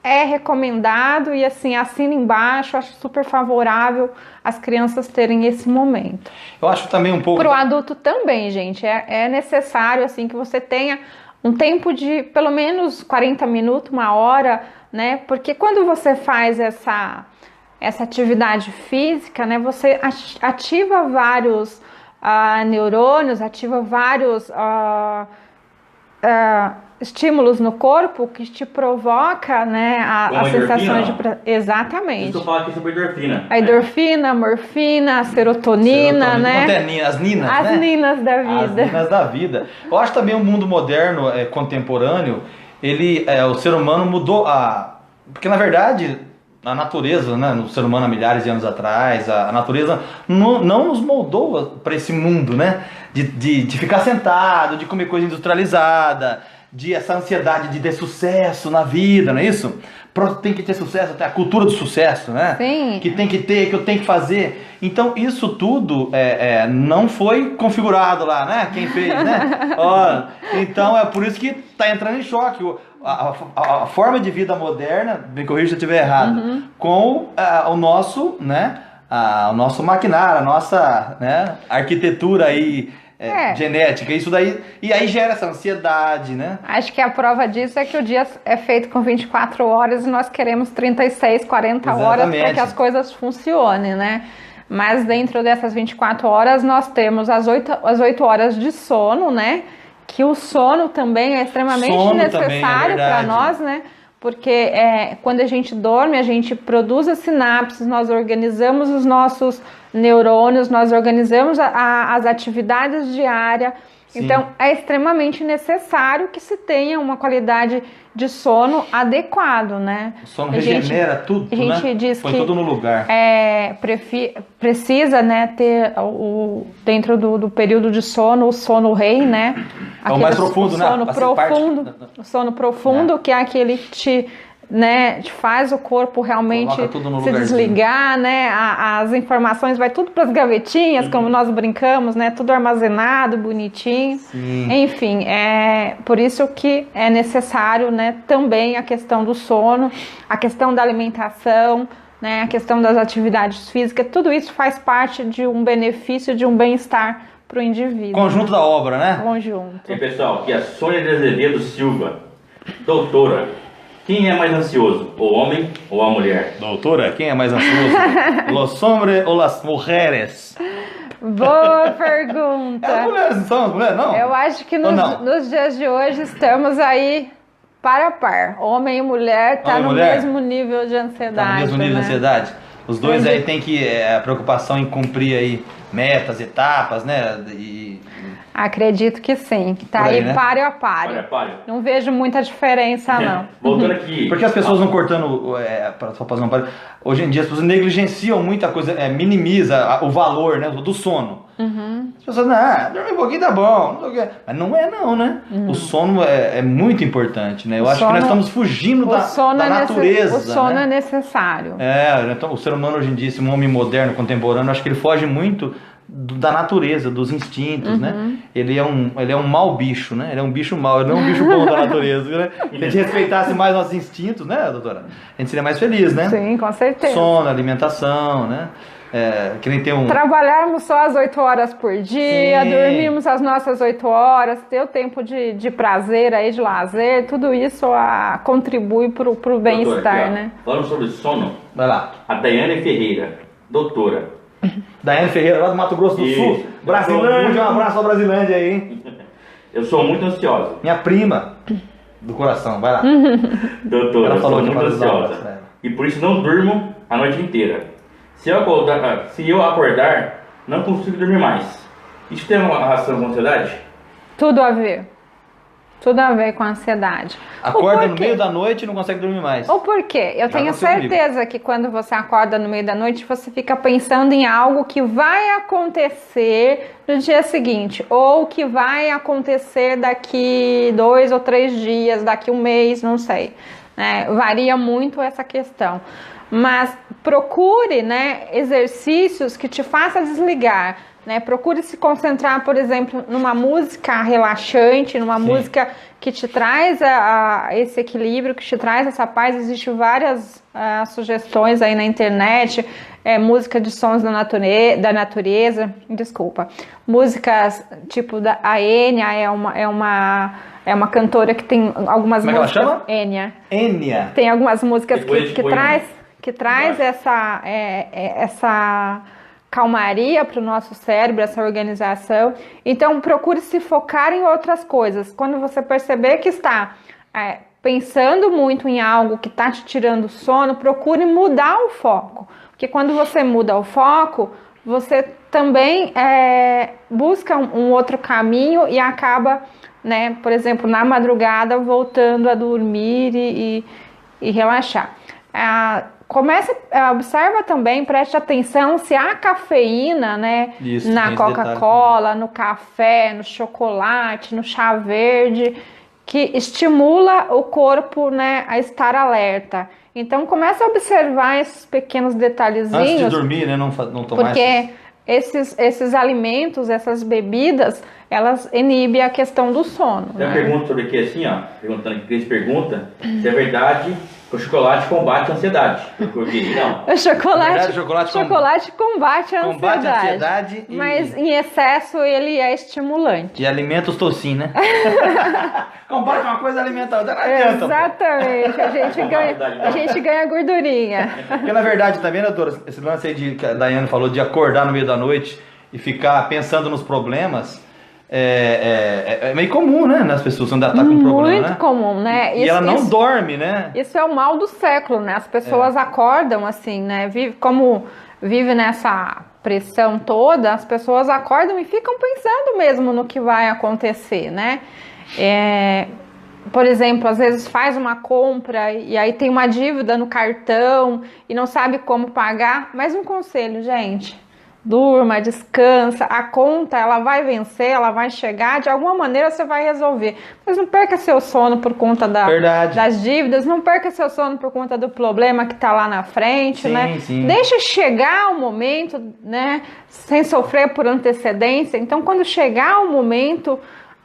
É recomendado e assim, assina embaixo, acho super favorável as crianças terem esse momento. Eu acho também um pouco... Para o adulto também, gente, é necessário assim que você tenha um tempo de pelo menos 40 minutos, 1 hora, né? Porque quando você faz essa atividade física, né? Você ativa vários neurônios, ativa vários... estímulos no corpo que te provoca, né, a sensação de exatamente. Isso eu falo aqui sobre endorfina. A endorfina, a morfina, a serotonina, né? As ninas, as ninas da vida. As ninas da vida. Eu acho também o mundo moderno, contemporâneo, o ser humano mudou porque na verdade a natureza, né, no ser humano há milhares de anos atrás, a natureza não nos moldou para esse mundo, né? De ficar sentado, de comer coisa industrializada, de essa ansiedade de ter sucesso na vida, não é isso? Tem que ter sucesso, até a cultura do sucesso, né? Sim. Que tem que ter, que eu tenho que fazer. Então isso tudo não foi configurado lá, né? Quem fez, né? Então é por isso que está entrando em choque. A forma de vida moderna, me corrija se eu estiver errado, com o nosso, né? O nosso maquinário, a nossa, né, arquitetura aí, genética, isso daí, e aí gera essa ansiedade, né? Acho que a prova disso é que o dia é feito com 24 horas e nós queremos 36, 40 horas para que as coisas funcionem, né? Mas dentro dessas 24 horas nós temos as 8 horas de sono, né? Que o sono também é extremamente necessário para nós, né? Porque quando a gente dorme, a gente produz as sinapses, nós organizamos os nossos neurônios, nós organizamos as atividades diárias. Sim. Então, é extremamente necessário que se tenha uma qualidade de sono adequado, né? O sono regenera tudo, a gente, né? Diz põe que tudo no lugar. Precisa, né, ter dentro do período de sono, o sono REM, né? É o mais profundo, né? O sono profundo, que é aquele que te faz o corpo realmente se desligar, né? As informações vai tudo para as gavetinhas, como nós brincamos, né? Tudo armazenado, bonitinho. Sim. Enfim, por isso que é necessário, né? Também a questão do sono, a questão da alimentação, né? A questão das atividades físicas, tudo isso faz parte de um benefício, de um bem-estar para o indivíduo. Conjunto da obra, né? Conjunto. E pessoal, aqui a Sônia de Azevedo Silva, doutora. Quem é mais ansioso, o homem ou a mulher? Doutora, quem é mais ansioso? Los hombres ou las mujeres? Boa pergunta. As mulheres não são as mulheres, não? Eu acho que nos dias de hoje estamos aí par a par. Homem e mulher tá no mesmo nível de ansiedade. Tá no mesmo nível de ansiedade. Os dois aí tem que a preocupação em cumprir aí metas, etapas, né? Acredito que sim. Tá Por aí, aí, né? páreo a páreo. Não vejo muita diferença, não. Voltando aqui. Porque as pessoas vão cortando, só fazer um parênteses, hoje em dia as pessoas negligenciam muita coisa, minimiza o valor, né, do sono. As pessoas, dormir um pouquinho tá bom, não sei o quê. Mas não é não, né? O sono é muito importante, né? Eu acho que nós estamos fugindo da natureza. O sono né? é necessário. Então, o ser humano hoje em dia, esse homem moderno, contemporâneo, acho que ele foge muito da natureza, dos instintos, né? Ele é um mau bicho, né? Ele é um bicho mau, ele não é um bicho bom da natureza, né? Se a gente respeitasse mais nossos instintos, né, doutora? A gente seria mais feliz, né? Sim, com certeza. Sono, alimentação, né? Que nem tem Trabalharmos só as 8 horas por dia, Sim. dormirmos as nossas 8 horas, ter o tempo de prazer aí, de lazer, tudo isso contribui pro bem-estar, né? Falando sobre sono, Vai lá. a Daiane Ferreira, doutora. Daiane Ferreira, lá do Mato Grosso do Sul. Brasilândia, um abraço pra Brasilândia aí, hein? Eu sou muito ansiosa. Minha prima do coração, vai lá. Doutora, Ela eu falou sou de muito fazer aulas, ansiosa. né? E por isso não durmo a noite inteira. Se eu acordar, não consigo dormir mais. Isso tem uma relação com a ansiedade? Tudo a ver. Tudo a ver com a ansiedade. Acorda no meio da noite e não consegue dormir mais. Ou por quê? Eu tenho aconteceu comigo. certeza que quando você acorda no meio da noite, você fica pensando em algo que vai acontecer no dia seguinte, ou que vai acontecer daqui 2 ou 3 dias, daqui um mês, não sei. Né? Varia muito essa questão. Mas procure, né, exercícios que te façam desligar. Né? Procure se concentrar, por exemplo, numa música relaxante, numa música que te traz esse equilíbrio, que te traz essa paz. Existem várias sugestões aí na internet, música de sons da natureza, músicas tipo a Enya é uma cantora que tem algumas Como músicas. Como é que ela chama? Enya. Enya. Tem algumas músicas que traz Vai. essa calmaria para o nosso cérebro, essa organização. Então, procure se focar em outras coisas. Quando você perceber que está pensando muito em algo que está te tirando sono, procure mudar o foco. Porque quando você muda o foco, você também busca um outro caminho e acaba, né, por exemplo, na madrugada, voltando a dormir e relaxar. Observa também, preste atenção se há cafeína, né, na Coca-Cola, no café, no chocolate, no chá verde, que estimula o corpo, né, a estar alerta. Então começa a observar esses pequenos detalhezinhos. Antes de dormir, né, não tomar. Porque esses alimentos, essas bebidas, elas inibem a questão do sono. Tem uma pergunta sobre aqui assim, ó, perguntando aqui, Cris pergunta se é verdade que o chocolate combate a ansiedade. Porque, não. O chocolate, chocolate combate a ansiedade. Mas em excesso ele é estimulante. E alimenta os tocinhos, né? Combate uma coisa, alimenta outra. Não adianta, exatamente, a gente ganha gordurinha. Porque na verdade também, doutora, esse lance aí que a Daiane falou de acordar no meio da noite e ficar pensando nos problemas, é meio comum, né? Nas pessoas quando ela tá com um problema, muito comum, né? E ela não dorme, né? Isso é o mal do século, né? As pessoas acordam assim, né? Vive nessa pressão toda, as pessoas acordam e ficam pensando mesmo no que vai acontecer, né? Por exemplo, às vezes faz uma compra e aí tem uma dívida no cartão e não sabe como pagar. Mas um conselho, gente: durma, descansa, a conta ela vai vencer, ela vai chegar, de alguma maneira você vai resolver. Mas não perca seu sono por conta das dívidas, não perca seu sono por conta do problema que está lá na frente, né? Sim. Deixa chegar o momento, né? Sem sofrer por antecedência. Então, quando chegar o momento,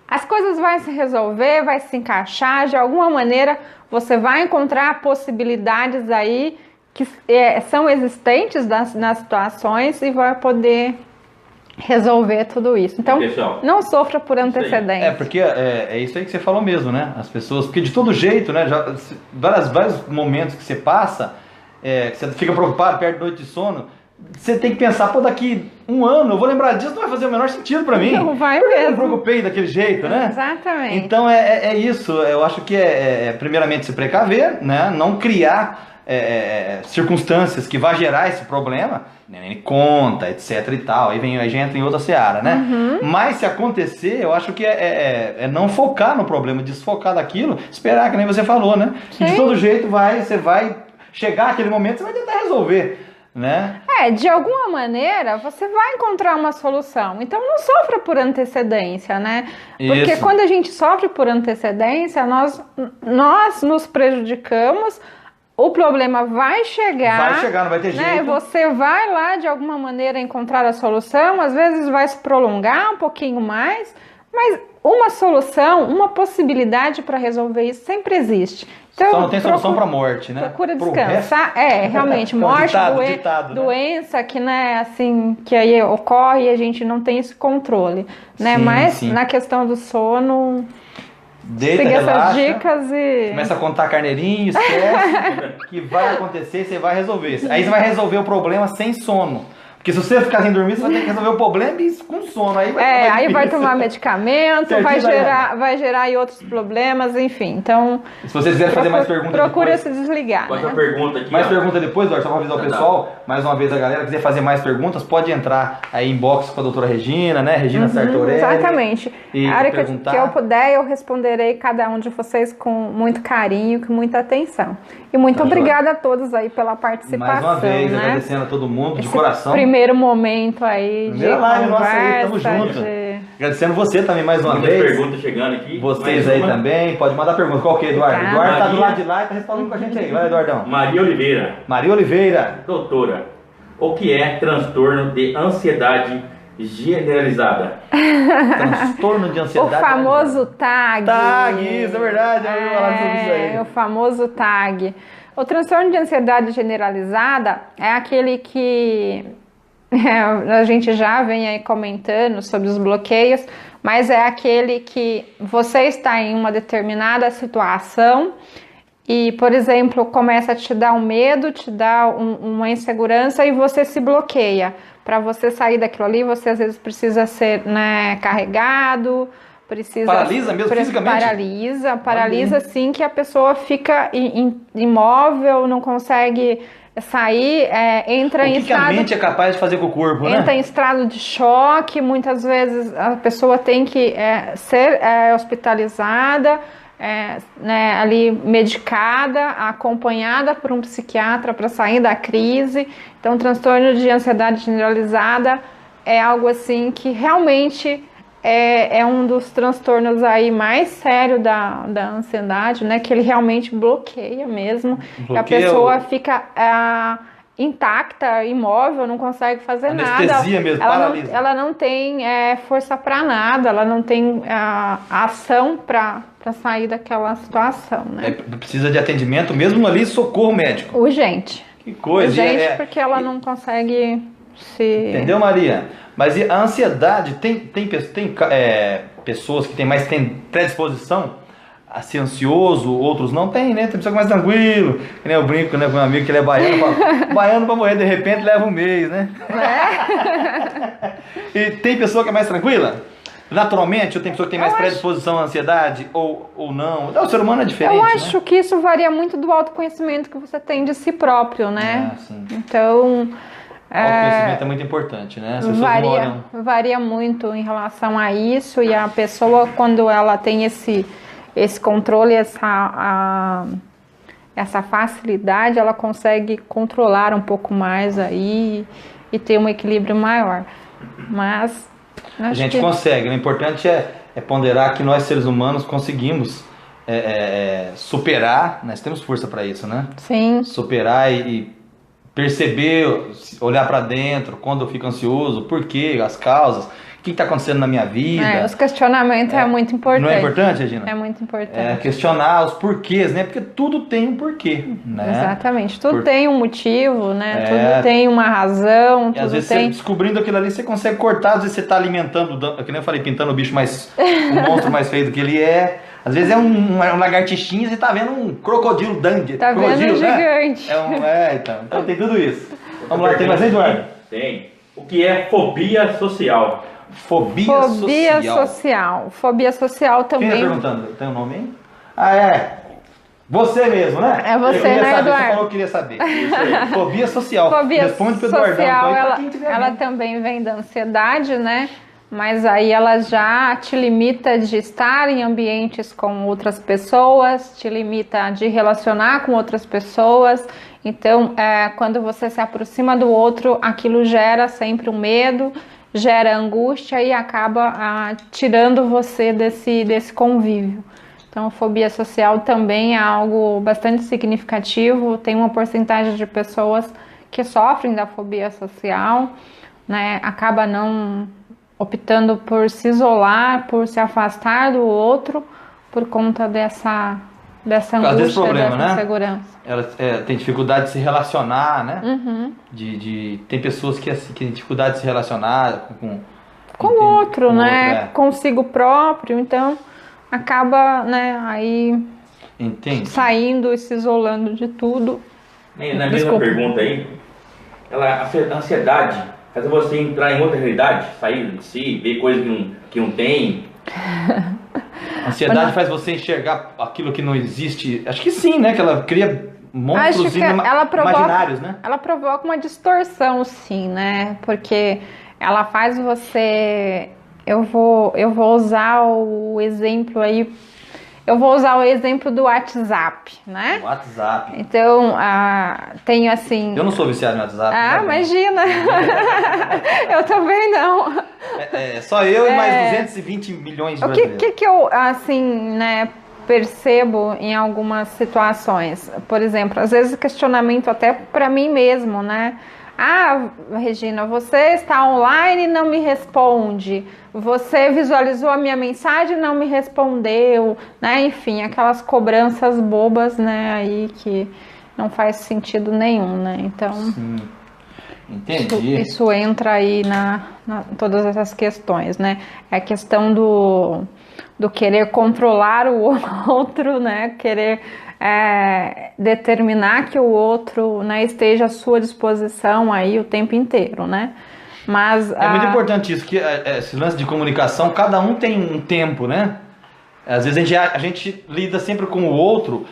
as coisas vão se resolver, vai se encaixar, de alguma maneira você vai encontrar possibilidades aí que são existentes nas situações e vai poder resolver tudo isso. Então, pessoal, não sofra por antecedência. Porque é isso aí que você falou mesmo, né? As pessoas, porque de todo jeito, né? Vários momentos que você passa, que você fica preocupado, perde noite de sono, você tem que pensar, pô, daqui um ano eu vou lembrar disso, não vai fazer o menor sentido pra mim. Não vai Por que eu mesmo. me preocupei daquele jeito, né? Exatamente. Então é isso, eu acho que primeiramente se precaver, né? Não criar circunstâncias que vá gerar esse problema, nem conta, etc e tal, aí já entra em outra seara, né? Mas se acontecer, eu acho que é não focar no problema, desfocar daquilo, esperar, que nem você falou, né? Que de todo jeito você vai chegar aquele momento, você vai tentar resolver, né? De alguma maneira você vai encontrar uma solução. Então não sofra por antecedência, né? Porque Isso. quando a gente sofre por antecedência, nós nos prejudicamos. O problema vai chegar. Vai chegar, não vai ter né? jeito. Você vai lá de alguma maneira encontrar a solução, às vezes vai se prolongar um pouquinho mais, mas uma solução, uma possibilidade para resolver isso sempre existe. Então, só não tem solução para morte, né? Procura Pro descansar. Realmente, É um morte, ditado, né? doença que, né, assim, que aí ocorre e a gente não tem esse controle, né? Sim, Mas sim. na questão do sono, Deita, siga relaxa, essas dicas e... começa a contar carneirinho, esquece que vai acontecer, você vai resolver. Aí você vai resolver o problema sem sono. Porque se você ficar sem dormir, você vai ter que resolver o problema e com sono. Aí aí vai tomar medicamento, Certinho, vai gerar aí outros problemas, enfim. Então, se vocês quiserem fazer mais perguntas procura depois, se desligar. Outra Né? pergunta aqui. mais ó. pergunta depois, Eduardo, só para avisar o pessoal, mais uma vez a galera quiser fazer mais perguntas, pode entrar aí em box com a doutora Regina, né? Regina Sartorelli. Exatamente. E A hora perguntar. que eu puder, eu responderei cada um de vocês com muito carinho, com muita atenção. E muito Tá obrigada a todos aí pela participação. Mais uma vez, né? agradecendo a todo mundo, de Esse coração. primeiro momento aí Primeira de live conversa, nossa aí, tamo junto. Agradecendo você também mais uma Muitas vez. perguntas chegando aqui. Vocês Mais aí uma. também, pode mandar pergunta. Qual que é, Eduardo? Tá. Eduardo tá do Maria. lado de lá e tá respondendo com a gente aí. Vai, Eduardão. Maria Oliveira. Maria Oliveira. Doutora, o que é transtorno de ansiedade generalizada? Transtorno de O ansiedade. famoso TAG. TAG, isso é verdade. Eu ia falar sobre isso aí. O famoso TAG. O transtorno de ansiedade generalizada é aquele que a gente já vem aí comentando sobre os bloqueios, mas é aquele que você está em uma determinada situação e, por exemplo, começa a te dar um medo, te dá uma insegurança e você se bloqueia. Para você sair daquilo ali, você às vezes precisa ser, né, carregado, precisa... Paralisa mesmo, fisicamente? Paralisa assim que a pessoa fica imóvel, não consegue sair, entra em O que a estado... mente é capaz de fazer com o corpo, né? Entra em estado de choque, muitas vezes a pessoa tem que ser hospitalizada, né, ali medicada, acompanhada por um psiquiatra para sair da crise. Então, transtorno de ansiedade generalizada é algo assim que realmente é um dos transtornos aí mais sérios da ansiedade, né? Que ele realmente bloqueia mesmo. Bloqueia a pessoa fica intacta, imóvel, não consegue fazer Anestesia nada. mesmo, paralisa. Ela não tem força para nada, ela não tem ação para sair daquela situação, né? Precisa de atendimento, mesmo ali, socorro médico. Urgente. Que coisa. Urgente, porque ela não consegue se... Entendeu, Maria? Mas e a ansiedade, tem pessoas que têm mais predisposição a ser ansioso, outros não tem, né? Tem pessoa que é mais tranquilo, que nem eu brinco, né, com um amigo que ele é baiano, fala, baiano pra morrer de repente leva um mês, né? E tem pessoa que é mais tranquila? Naturalmente, ou tem pessoa que tem mais predisposição à ansiedade, ou não? O ser humano é diferente, Eu acho né? que isso varia muito do autoconhecimento que você tem de si próprio, né? Sim. Então... O autoconhecimento é muito importante, né? As pessoas varia muito em relação a isso, e a pessoa, quando ela tem esse controle, essa facilidade, ela consegue controlar um pouco mais aí e ter um equilíbrio maior. Mas a gente consegue, o importante é ponderar que nós seres humanos conseguimos superar, nós temos força para isso, né? Sim. Superar e perceber, olhar para dentro, quando eu fico ansioso, por quê, as causas, o que está acontecendo na minha vida. Os questionamentos é muito importante. Não é importante, Regina? É muito importante. Questionar os porquês, né? Porque tudo tem um porquê, né? Exatamente, tudo tem um motivo, né? Tudo tem uma E razão, tudo às vezes tem... você descobrindo aquilo ali, você consegue cortar, às vezes você está alimentando, que nem eu falei, pintando o bicho um monstro mais feio do que ele é. Às vezes é um lagartixinha e você tá vendo um crocodilo dandy. Tá vendo um gigante. Então tem tudo isso. Vamos lá, tem mais, Eduardo? Tem. O que é fobia social? Fobia social. Fobia social também. Quem tá perguntando? Tem um nome aí? Ah, é. Você mesmo, né? É você, né, saber, Eduardo? Você falou que queria saber. Fobia social. Fobia Responde pro social, Eduardão. Então, ela também vem da ansiedade, né? Mas aí ela já te limita de estar em ambientes com outras pessoas, te limita de relacionar com outras pessoas. Então, quando você se aproxima do outro, aquilo gera sempre um medo, gera angústia e acaba tirando você desse convívio. Então, a fobia social também é algo bastante significativo. Tem uma porcentagem de pessoas que sofrem da fobia social, né? Acaba não optando por se isolar, por se afastar do outro, por conta dessa angústia, problema, dessa né? insegurança. Ela tem dificuldade de se relacionar, né? Uhum. Tem pessoas que têm dificuldade de se relacionar com o outro, né? Consigo próprio, então acaba, né, aí saindo e se isolando de tudo. Na mesma pergunta aí, a ansiedade faz você entrar em outra realidade, sair de si, ver coisas que não tem. A ansiedade faz você enxergar aquilo que não existe. Acho que sim, né? Que ela cria monstros imaginários, né? Ela provoca uma distorção, sim, né? Porque ela faz você... Eu vou usar o exemplo aí. Eu vou usar o exemplo do WhatsApp, né? WhatsApp. Então, tenho assim... Eu não sou viciado no WhatsApp. Imagina! Eu também não. Só eu e mais 220 milhões de brasileiros. O que eu, assim, né, percebo em algumas situações? Por exemplo, às vezes questionamento até para mim mesmo, né? Regina, você está online e não me responde. Você visualizou a minha mensagem e não me respondeu, né? Enfim, aquelas cobranças bobas, né? Aí que não faz sentido nenhum, né? Então, sim. Entendi. Isso entra aí na todas essas questões, né? É a questão do querer controlar o outro, né? Querer determinar que o outro, né, esteja à sua disposição aí o tempo inteiro, né? Mas é muito importante isso, que esse lance de comunicação, cada um tem um tempo, né? Às vezes a gente lida sempre com o outro,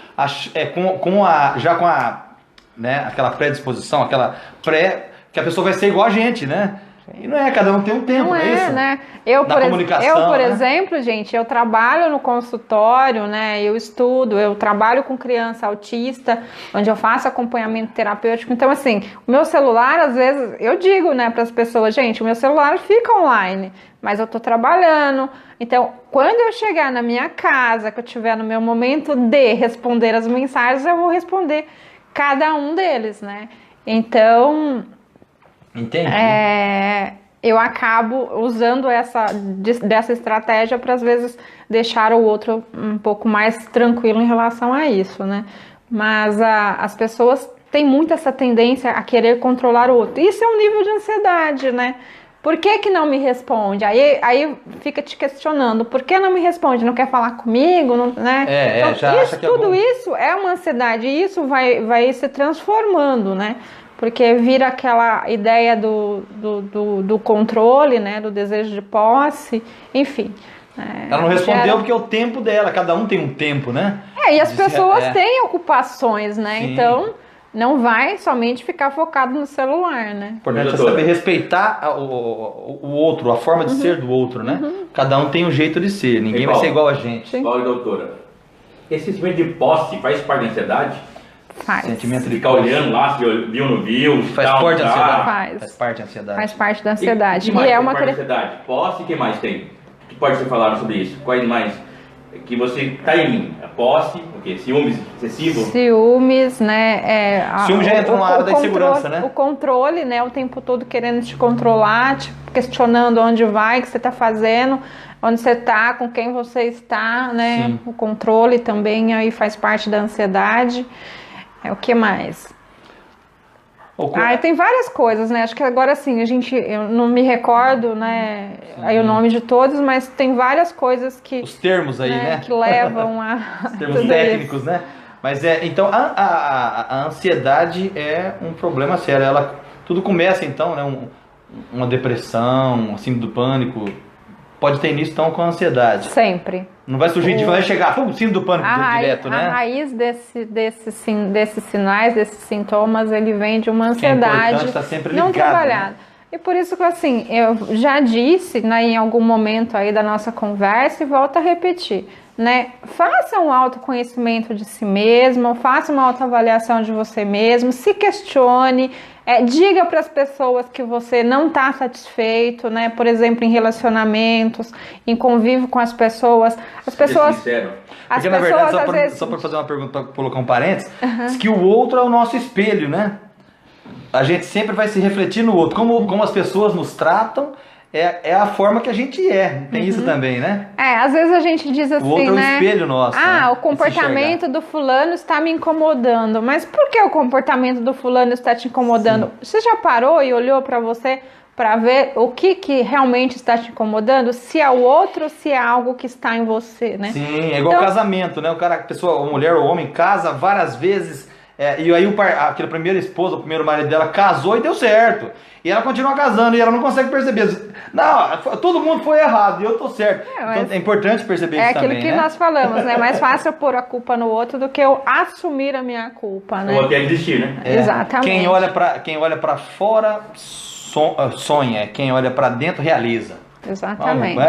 né, aquela predisposição, que a pessoa vai ser igual a gente, né? E não é, cada um tem um tempo, não é isso? Né? Eu, por exemplo, gente, eu trabalho no consultório, né? Eu estudo, eu trabalho com criança autista, onde eu faço acompanhamento terapêutico. Então, assim, o meu celular, às vezes, eu digo, né, para as pessoas, gente, o meu celular fica online, mas eu tô trabalhando. Então, quando eu chegar na minha casa, que eu tiver no meu momento de responder as mensagens, eu vou responder cada um deles, né? Então... Entendi. Eu acabo usando dessa estratégia para, às vezes, deixar o outro um pouco mais tranquilo em relação a isso, né? Mas as pessoas têm muito essa tendência a querer controlar o outro. Isso é um nível de ansiedade, né? Por que não me responde? Aí fica te questionando, por que não me responde? Não quer falar comigo? Não, né? Então, tudo isso é uma ansiedade e isso vai se transformando, né? Porque vira aquela ideia do controle, né? Do desejo de posse, enfim. Ela não respondeu porque é o tempo dela, cada um tem um tempo, né? E as pessoas têm ocupações, né? Sim. Então, não vai somente ficar focado no celular, né? O importante é saber respeitar o outro, a forma de ser do outro, né? Cada um tem um jeito de ser, ninguém vai ser igual a gente. Paulo e doutora, esse sentimento de posse faz parte da ansiedade? Faz. Sentimento de ficar olhando lá, se viu ou não viu. Faz parte da ansiedade. Faz parte da ansiedade. Faz parte da ansiedade. E mais faz parte da ansiedade? Posse, o que mais tem? O que pode ser falado sobre isso? Quais mais? Que você tá em mim. Posse, o quê? Ciúmes excessivo? Ciúmes, né? Ciúmes já entra na área da insegurança, né? O controle, né? O tempo todo querendo te controlar, te questionando onde vai, o que você tá fazendo, onde você tá, com quem você está, né? Sim. O controle também aí faz parte da ansiedade. O que mais? Tem várias coisas, né? Acho que agora sim, eu não me recordo, né? Aí o nome de todos, mas tem várias coisas que... Os termos aí, né? Que levam a... Os termos técnicos, né? Mas então a ansiedade é um problema sério. Ela tudo começa então, né? Uma depressão, um síndrome do pânico, pode ter início então com a ansiedade. Sempre. Não vai surgir, vai chegar, pum, síndrome do pânico direto, né? A raiz desses sinais, desses sintomas, ele vem de uma ansiedade estar sempre ligado, não trabalhada. Né? E por isso que, assim, eu já disse, né, em algum momento aí da nossa conversa, e volto a repetir, né? Faça um autoconhecimento de si mesmo, faça uma autoavaliação de você mesmo, se questione, diga para as pessoas que você não está satisfeito, né? Por exemplo, em relacionamentos, em convívio com as pessoas. As pessoas... Sincero. Porque, na verdade, só para fazer uma pergunta, para colocar um parênteses, diz que o outro é o nosso espelho, né? A gente sempre vai se refletir no outro. Como as pessoas nos tratam, é a forma que a gente é. Tem isso também, né? Às vezes a gente diz assim, o outro né? É o espelho nosso. Né? O comportamento do fulano está me incomodando. Mas por que o comportamento do fulano está te incomodando? Sim. Você já parou e olhou para você para ver o que realmente está te incomodando? Se é o outro ou se é algo que está em você, né? Sim, é igual casamento, né? O cara, a pessoa, a mulher ou o homem casa várias vezes. E aí aquele primeiro esposo, o primeiro marido dela casou e deu certo. E ela continua casando e ela não consegue perceber. Não, todo mundo foi errado e eu tô certo. Então é importante perceber isso também, É aquilo que nós falamos, né? É mais fácil eu pôr a culpa no outro do que eu assumir a minha culpa, né? Ou até desistir, né? Exatamente. Quem olha pra fora sonha, quem olha pra dentro realiza. Exatamente.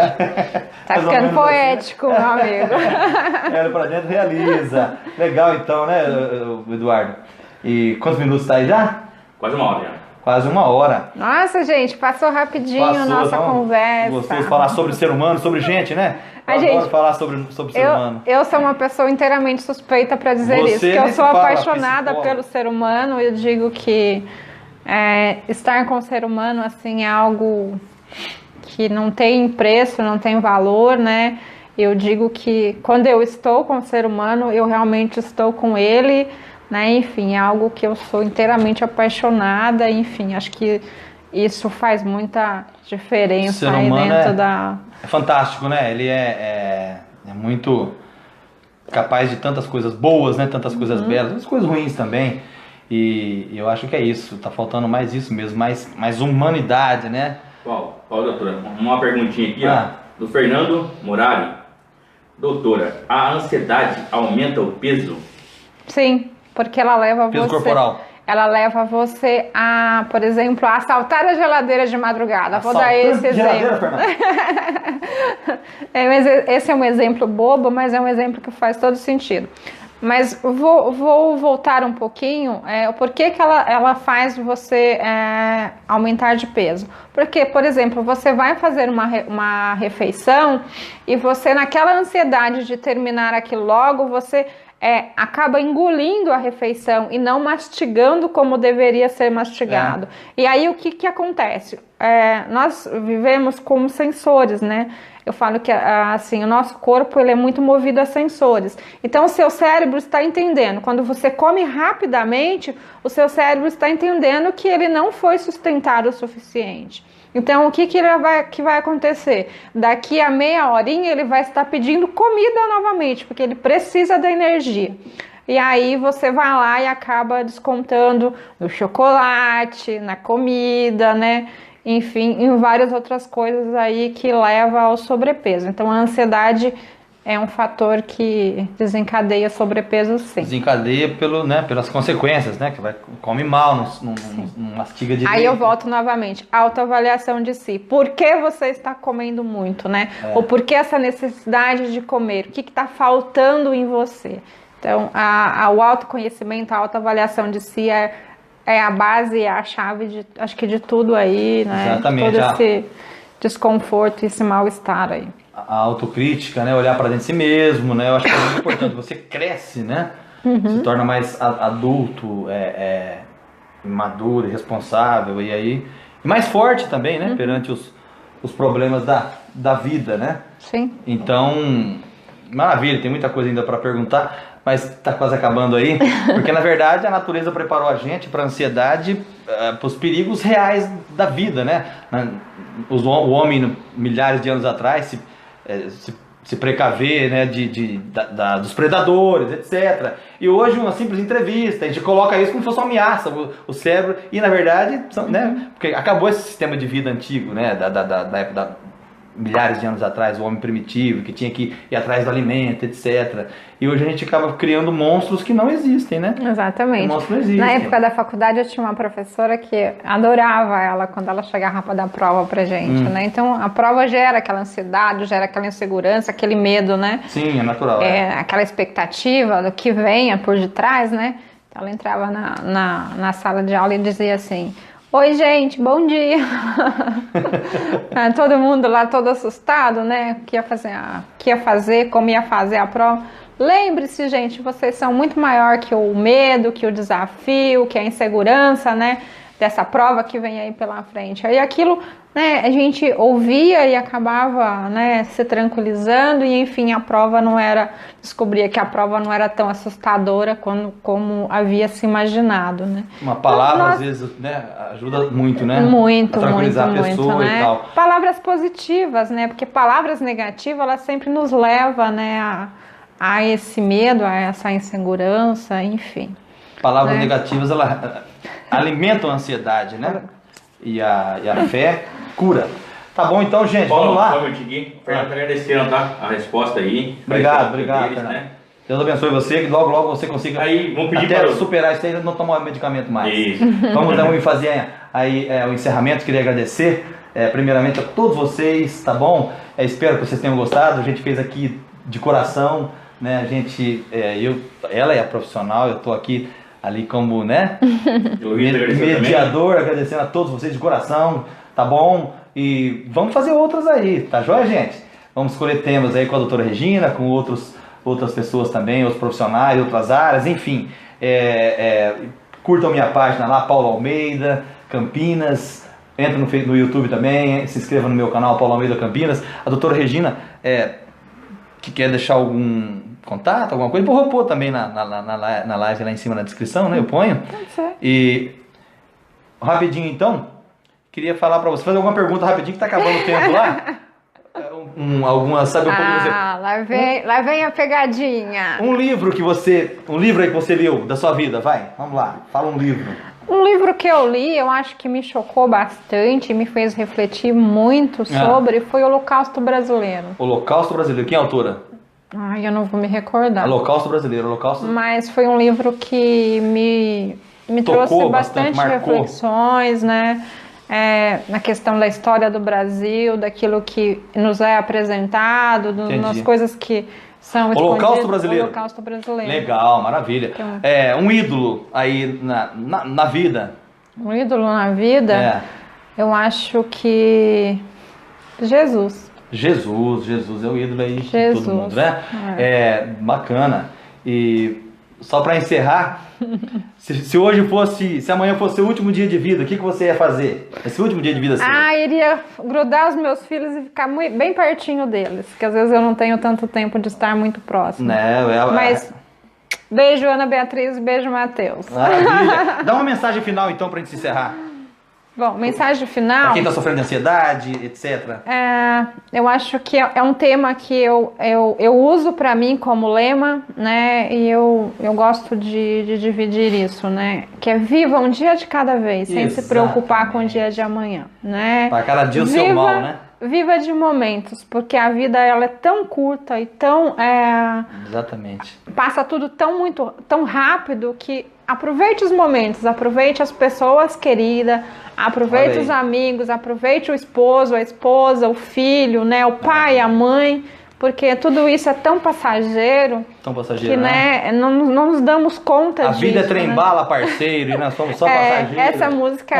Tá ficando poético, assim, né? Meu amigo. Olha pra dentro, realiza. Legal então, né, Eduardo? E quantos minutos tá aí já? Quase uma hora já. Quase uma hora. Nossa, gente, passou rapidinho a nossa conversa. Gostoso falar sobre ser humano, sobre gente, né? Adoro falar sobre ser humano. Eu sou uma pessoa inteiramente suspeita para dizer isso, que eu sou apaixonada pelo ser humano. Eu digo que estar com o ser humano assim é algo que não tem preço, não tem valor, né? Eu digo que quando eu estou com o ser humano, eu realmente estou com ele, né? Enfim, é algo que eu sou inteiramente apaixonada, enfim, acho que isso faz muita diferença aí dentro da... É fantástico, né? Ele é muito capaz de tantas coisas boas, né? Tantas coisas belas, tantas coisas ruins também. E eu acho que é isso, tá faltando mais isso mesmo, mais humanidade, né? Qual, doutora? Uma perguntinha aqui, ó, do Fernando Morari. Doutora, a ansiedade aumenta o peso? Sim, porque ela leva peso corporal. Ela leva você a, por exemplo, a assaltar a geladeira de madrugada. Vou dar esse exemplo. Esse é um exemplo bobo, mas é um exemplo que faz todo sentido. Mas vou voltar um pouquinho, por que ela faz você aumentar de peso? Porque, por exemplo, você vai fazer uma refeição e você, naquela ansiedade de terminar aquilo logo, você acaba engolindo a refeição e não mastigando como deveria ser mastigado. E aí o que acontece? Nós vivemos como sensores, né? Eu falo que assim, o nosso corpo ele é muito movido a sensores. Então o seu cérebro está entendendo. Quando você come rapidamente, o seu cérebro está entendendo que ele não foi sustentado o suficiente. Então o que vai acontecer? Daqui a meia horinha ele vai estar pedindo comida novamente, porque ele precisa da energia. E aí você vai lá e acaba descontando no chocolate, na comida, né? Enfim, em várias outras coisas aí que leva ao sobrepeso. Então a ansiedade é um fator que desencadeia sobrepeso, sim. Desencadeia pelas consequências, né? Que come mal, não mastiga direito. Aí eu volto novamente, autoavaliação de si. Por que você está comendo muito, né? Ou por que essa necessidade de comer? O que está faltando em você? Então, o autoconhecimento, a autoavaliação de si é a base, é a chave acho que de tudo aí, né? Exatamente. Todo esse desconforto e esse mal-estar aí. A autocrítica, né? Olhar para dentro de si mesmo, né? Eu acho que é muito importante. Você cresce, né? Se torna mais adulto, maduro, responsável e mais forte também, né? Perante os problemas da vida, né? Sim. Então, maravilha, tem muita coisa ainda para perguntar. Mas está quase acabando aí, porque na verdade a natureza preparou a gente para a ansiedade, para os perigos reais da vida, né? O homem, milhares de anos atrás, se se precaver, né, dos predadores, etc. E hoje uma simples entrevista, a gente coloca isso como se fosse uma ameaça, o cérebro, e na verdade, né, porque acabou esse sistema de vida antigo, né, da época milhares de anos atrás, o homem primitivo, que tinha que ir atrás do alimento, etc. E hoje a gente acaba criando monstros que não existem, né? Exatamente. Monstros não existem. Na época da faculdade eu tinha uma professora que adorava ela quando ela chegava para dar prova pra gente, né? Então a prova gera aquela ansiedade, gera aquela insegurança, aquele medo, né? Sim, é natural. Aquela expectativa do que venha por detrás, né? Então ela entrava na sala de aula e dizia assim: oi, gente, bom dia. Todo mundo lá todo assustado, né? O que ia fazer, como ia fazer a prova. Lembre-se, gente, vocês são muito maior que o medo, que o desafio, que a insegurança, né? Dessa prova que vem aí pela frente. Aí aquilo, né, a gente ouvia e acabava, né, se tranquilizando e enfim, descobria que a prova não era tão assustadora como havia se imaginado, né? Uma palavra, às vezes, né, ajuda muito, né? Muito, a tranquilizar muito, a pessoa muito, né? e tal. Palavras positivas, né? Porque palavras negativas, elas sempre nos levam, né, a esse medo, a essa insegurança, enfim. Palavras né? negativas, elas alimentam a ansiedade, né? E a fé cura. Tá bom então, gente, vamos lá. O Fernando tá agradecendo, tá? A resposta aí. Obrigado, deles, Fernando. né? Deus abençoe você, que logo, logo você consiga aí, vamos pedir até para superar isso aí e não tomar medicamento mais. Isso. Vamos então fazer aí o encerramento. Queria agradecer primeiramente a todos vocês, tá bom? Espero que vocês tenham gostado. A gente fez aqui de coração, né? A gente, ela é a profissional, eu tô aqui ali como, né, mediador, agradecendo a todos vocês de coração, tá bom? E vamos fazer outras aí, tá joia, gente? Vamos escolher temas aí com a doutora Regina, com outras pessoas também, outros profissionais, outras áreas, enfim. Curtam minha página lá, Paulo Almeida, Campinas. Entra no YouTube também, se inscreva no meu canal, Paulo Almeida Campinas. A doutora Regina, que quer deixar algum contato, alguma coisa, eu vou pôr também na live lá em cima na descrição, né? Eu ponho. E rapidinho então, queria falar pra você, fazer alguma pergunta rapidinho que tá acabando o tempo lá. Sabe um pouco de você. Lá vem a pegadinha. Um livro aí que você leu da sua vida, vai, vamos lá, fala um livro. Um livro que eu li, eu acho que me chocou bastante, me fez refletir muito sobre, foi Holocausto Brasileiro. Holocausto Brasileiro, quem é a autora? Ai, eu não vou me recordar. Holocausto Brasileiro, Mas foi um livro que me trouxe bastante reflexões, né? Na questão da história do Brasil, daquilo que nos é apresentado, nas coisas que são Holocausto Brasileiro. Holocausto Brasileiro. Legal, maravilha. Então, um ídolo aí na vida. Um ídolo na vida? Eu acho que Jesus é o ídolo aí de todo mundo, né? Bacana. E só para encerrar, se amanhã fosse o último dia de vida, o que você ia fazer? Esse último dia de vida seu? Iria grudar os meus filhos e ficar bem pertinho deles, porque às vezes eu não tenho tanto tempo de estar muito próximo. Mas beijo Ana Beatriz e beijo Matheus. Maravilha. Dá uma mensagem final então pra gente se encerrar. Bom, mensagem final. Pra quem tá sofrendo de ansiedade, etc. Eu acho que é um tema que eu uso para mim como lema, né? E eu gosto de dividir isso, né? Que é viva um dia de cada vez, sem se preocupar com o dia de amanhã, né? Para cada dia o seu mal, né? Viva de momentos, porque a vida ela é tão curta e tão... Exatamente. Passa tudo tão rápido que aproveite os momentos, aproveite as pessoas queridas, aproveite os amigos, aproveite o esposo, a esposa, o filho, né, o pai, a mãe, porque tudo isso é tão passageiro, que né? Não nos damos conta disso. A vida é trem-bala, parceiro, e nós somos só passageiros. Essa música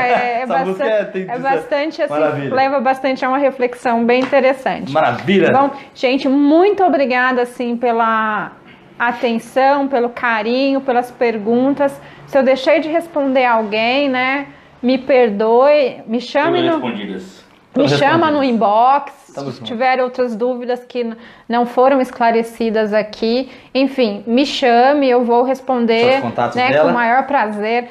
bastante assim, leva bastante a uma reflexão bem interessante. Maravilha! Bom, gente, muito obrigada assim pela atenção, pelo carinho, pelas perguntas. Se eu deixei de responder alguém, né, me perdoe, me chame chama no inbox, se tiver outras dúvidas que não foram esclarecidas aqui. Enfim, me chame, eu vou responder, né, com o maior prazer.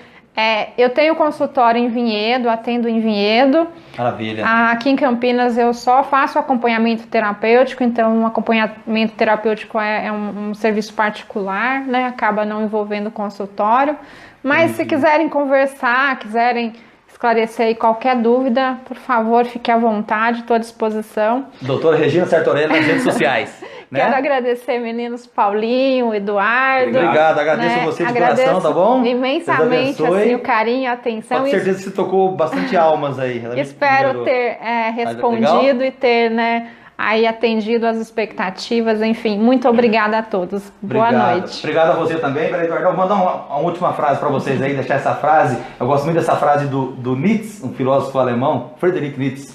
Eu tenho consultório em Vinhedo, atendo em Vinhedo. Maravilha. Aqui em Campinas eu só faço acompanhamento terapêutico, então um acompanhamento terapêutico é um serviço particular, né? Acaba não envolvendo consultório. Mas se quiserem conversar, quiserem esclarecer aí qualquer dúvida, por favor, fique à vontade, estou à disposição. Doutora Regina Sartorelli nas redes sociais. Né? Quero agradecer, meninos, Paulinho, Eduardo. Obrigado, agradeço você de coração, tá bom? Imensamente assim, o carinho, a atenção. Com certeza você tocou bastante almas aí. Espero ter respondido e ter, né, aí atendido as expectativas. Enfim, muito obrigada a todos. Obrigado. Boa noite. Obrigado a você também. Peraí, Eduardo, eu vou mandar uma última frase para vocês aí, deixar essa frase. Eu gosto muito dessa frase do Nietzsche, um filósofo alemão, Friedrich Nietzsche.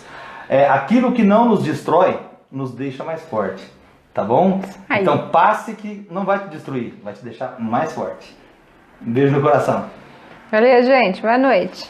Aquilo que não nos destrói, nos deixa mais forte. Tá bom? Aí. Então passe que não vai te destruir, vai te deixar mais forte. Um beijo no coração. Valeu, gente. Boa noite.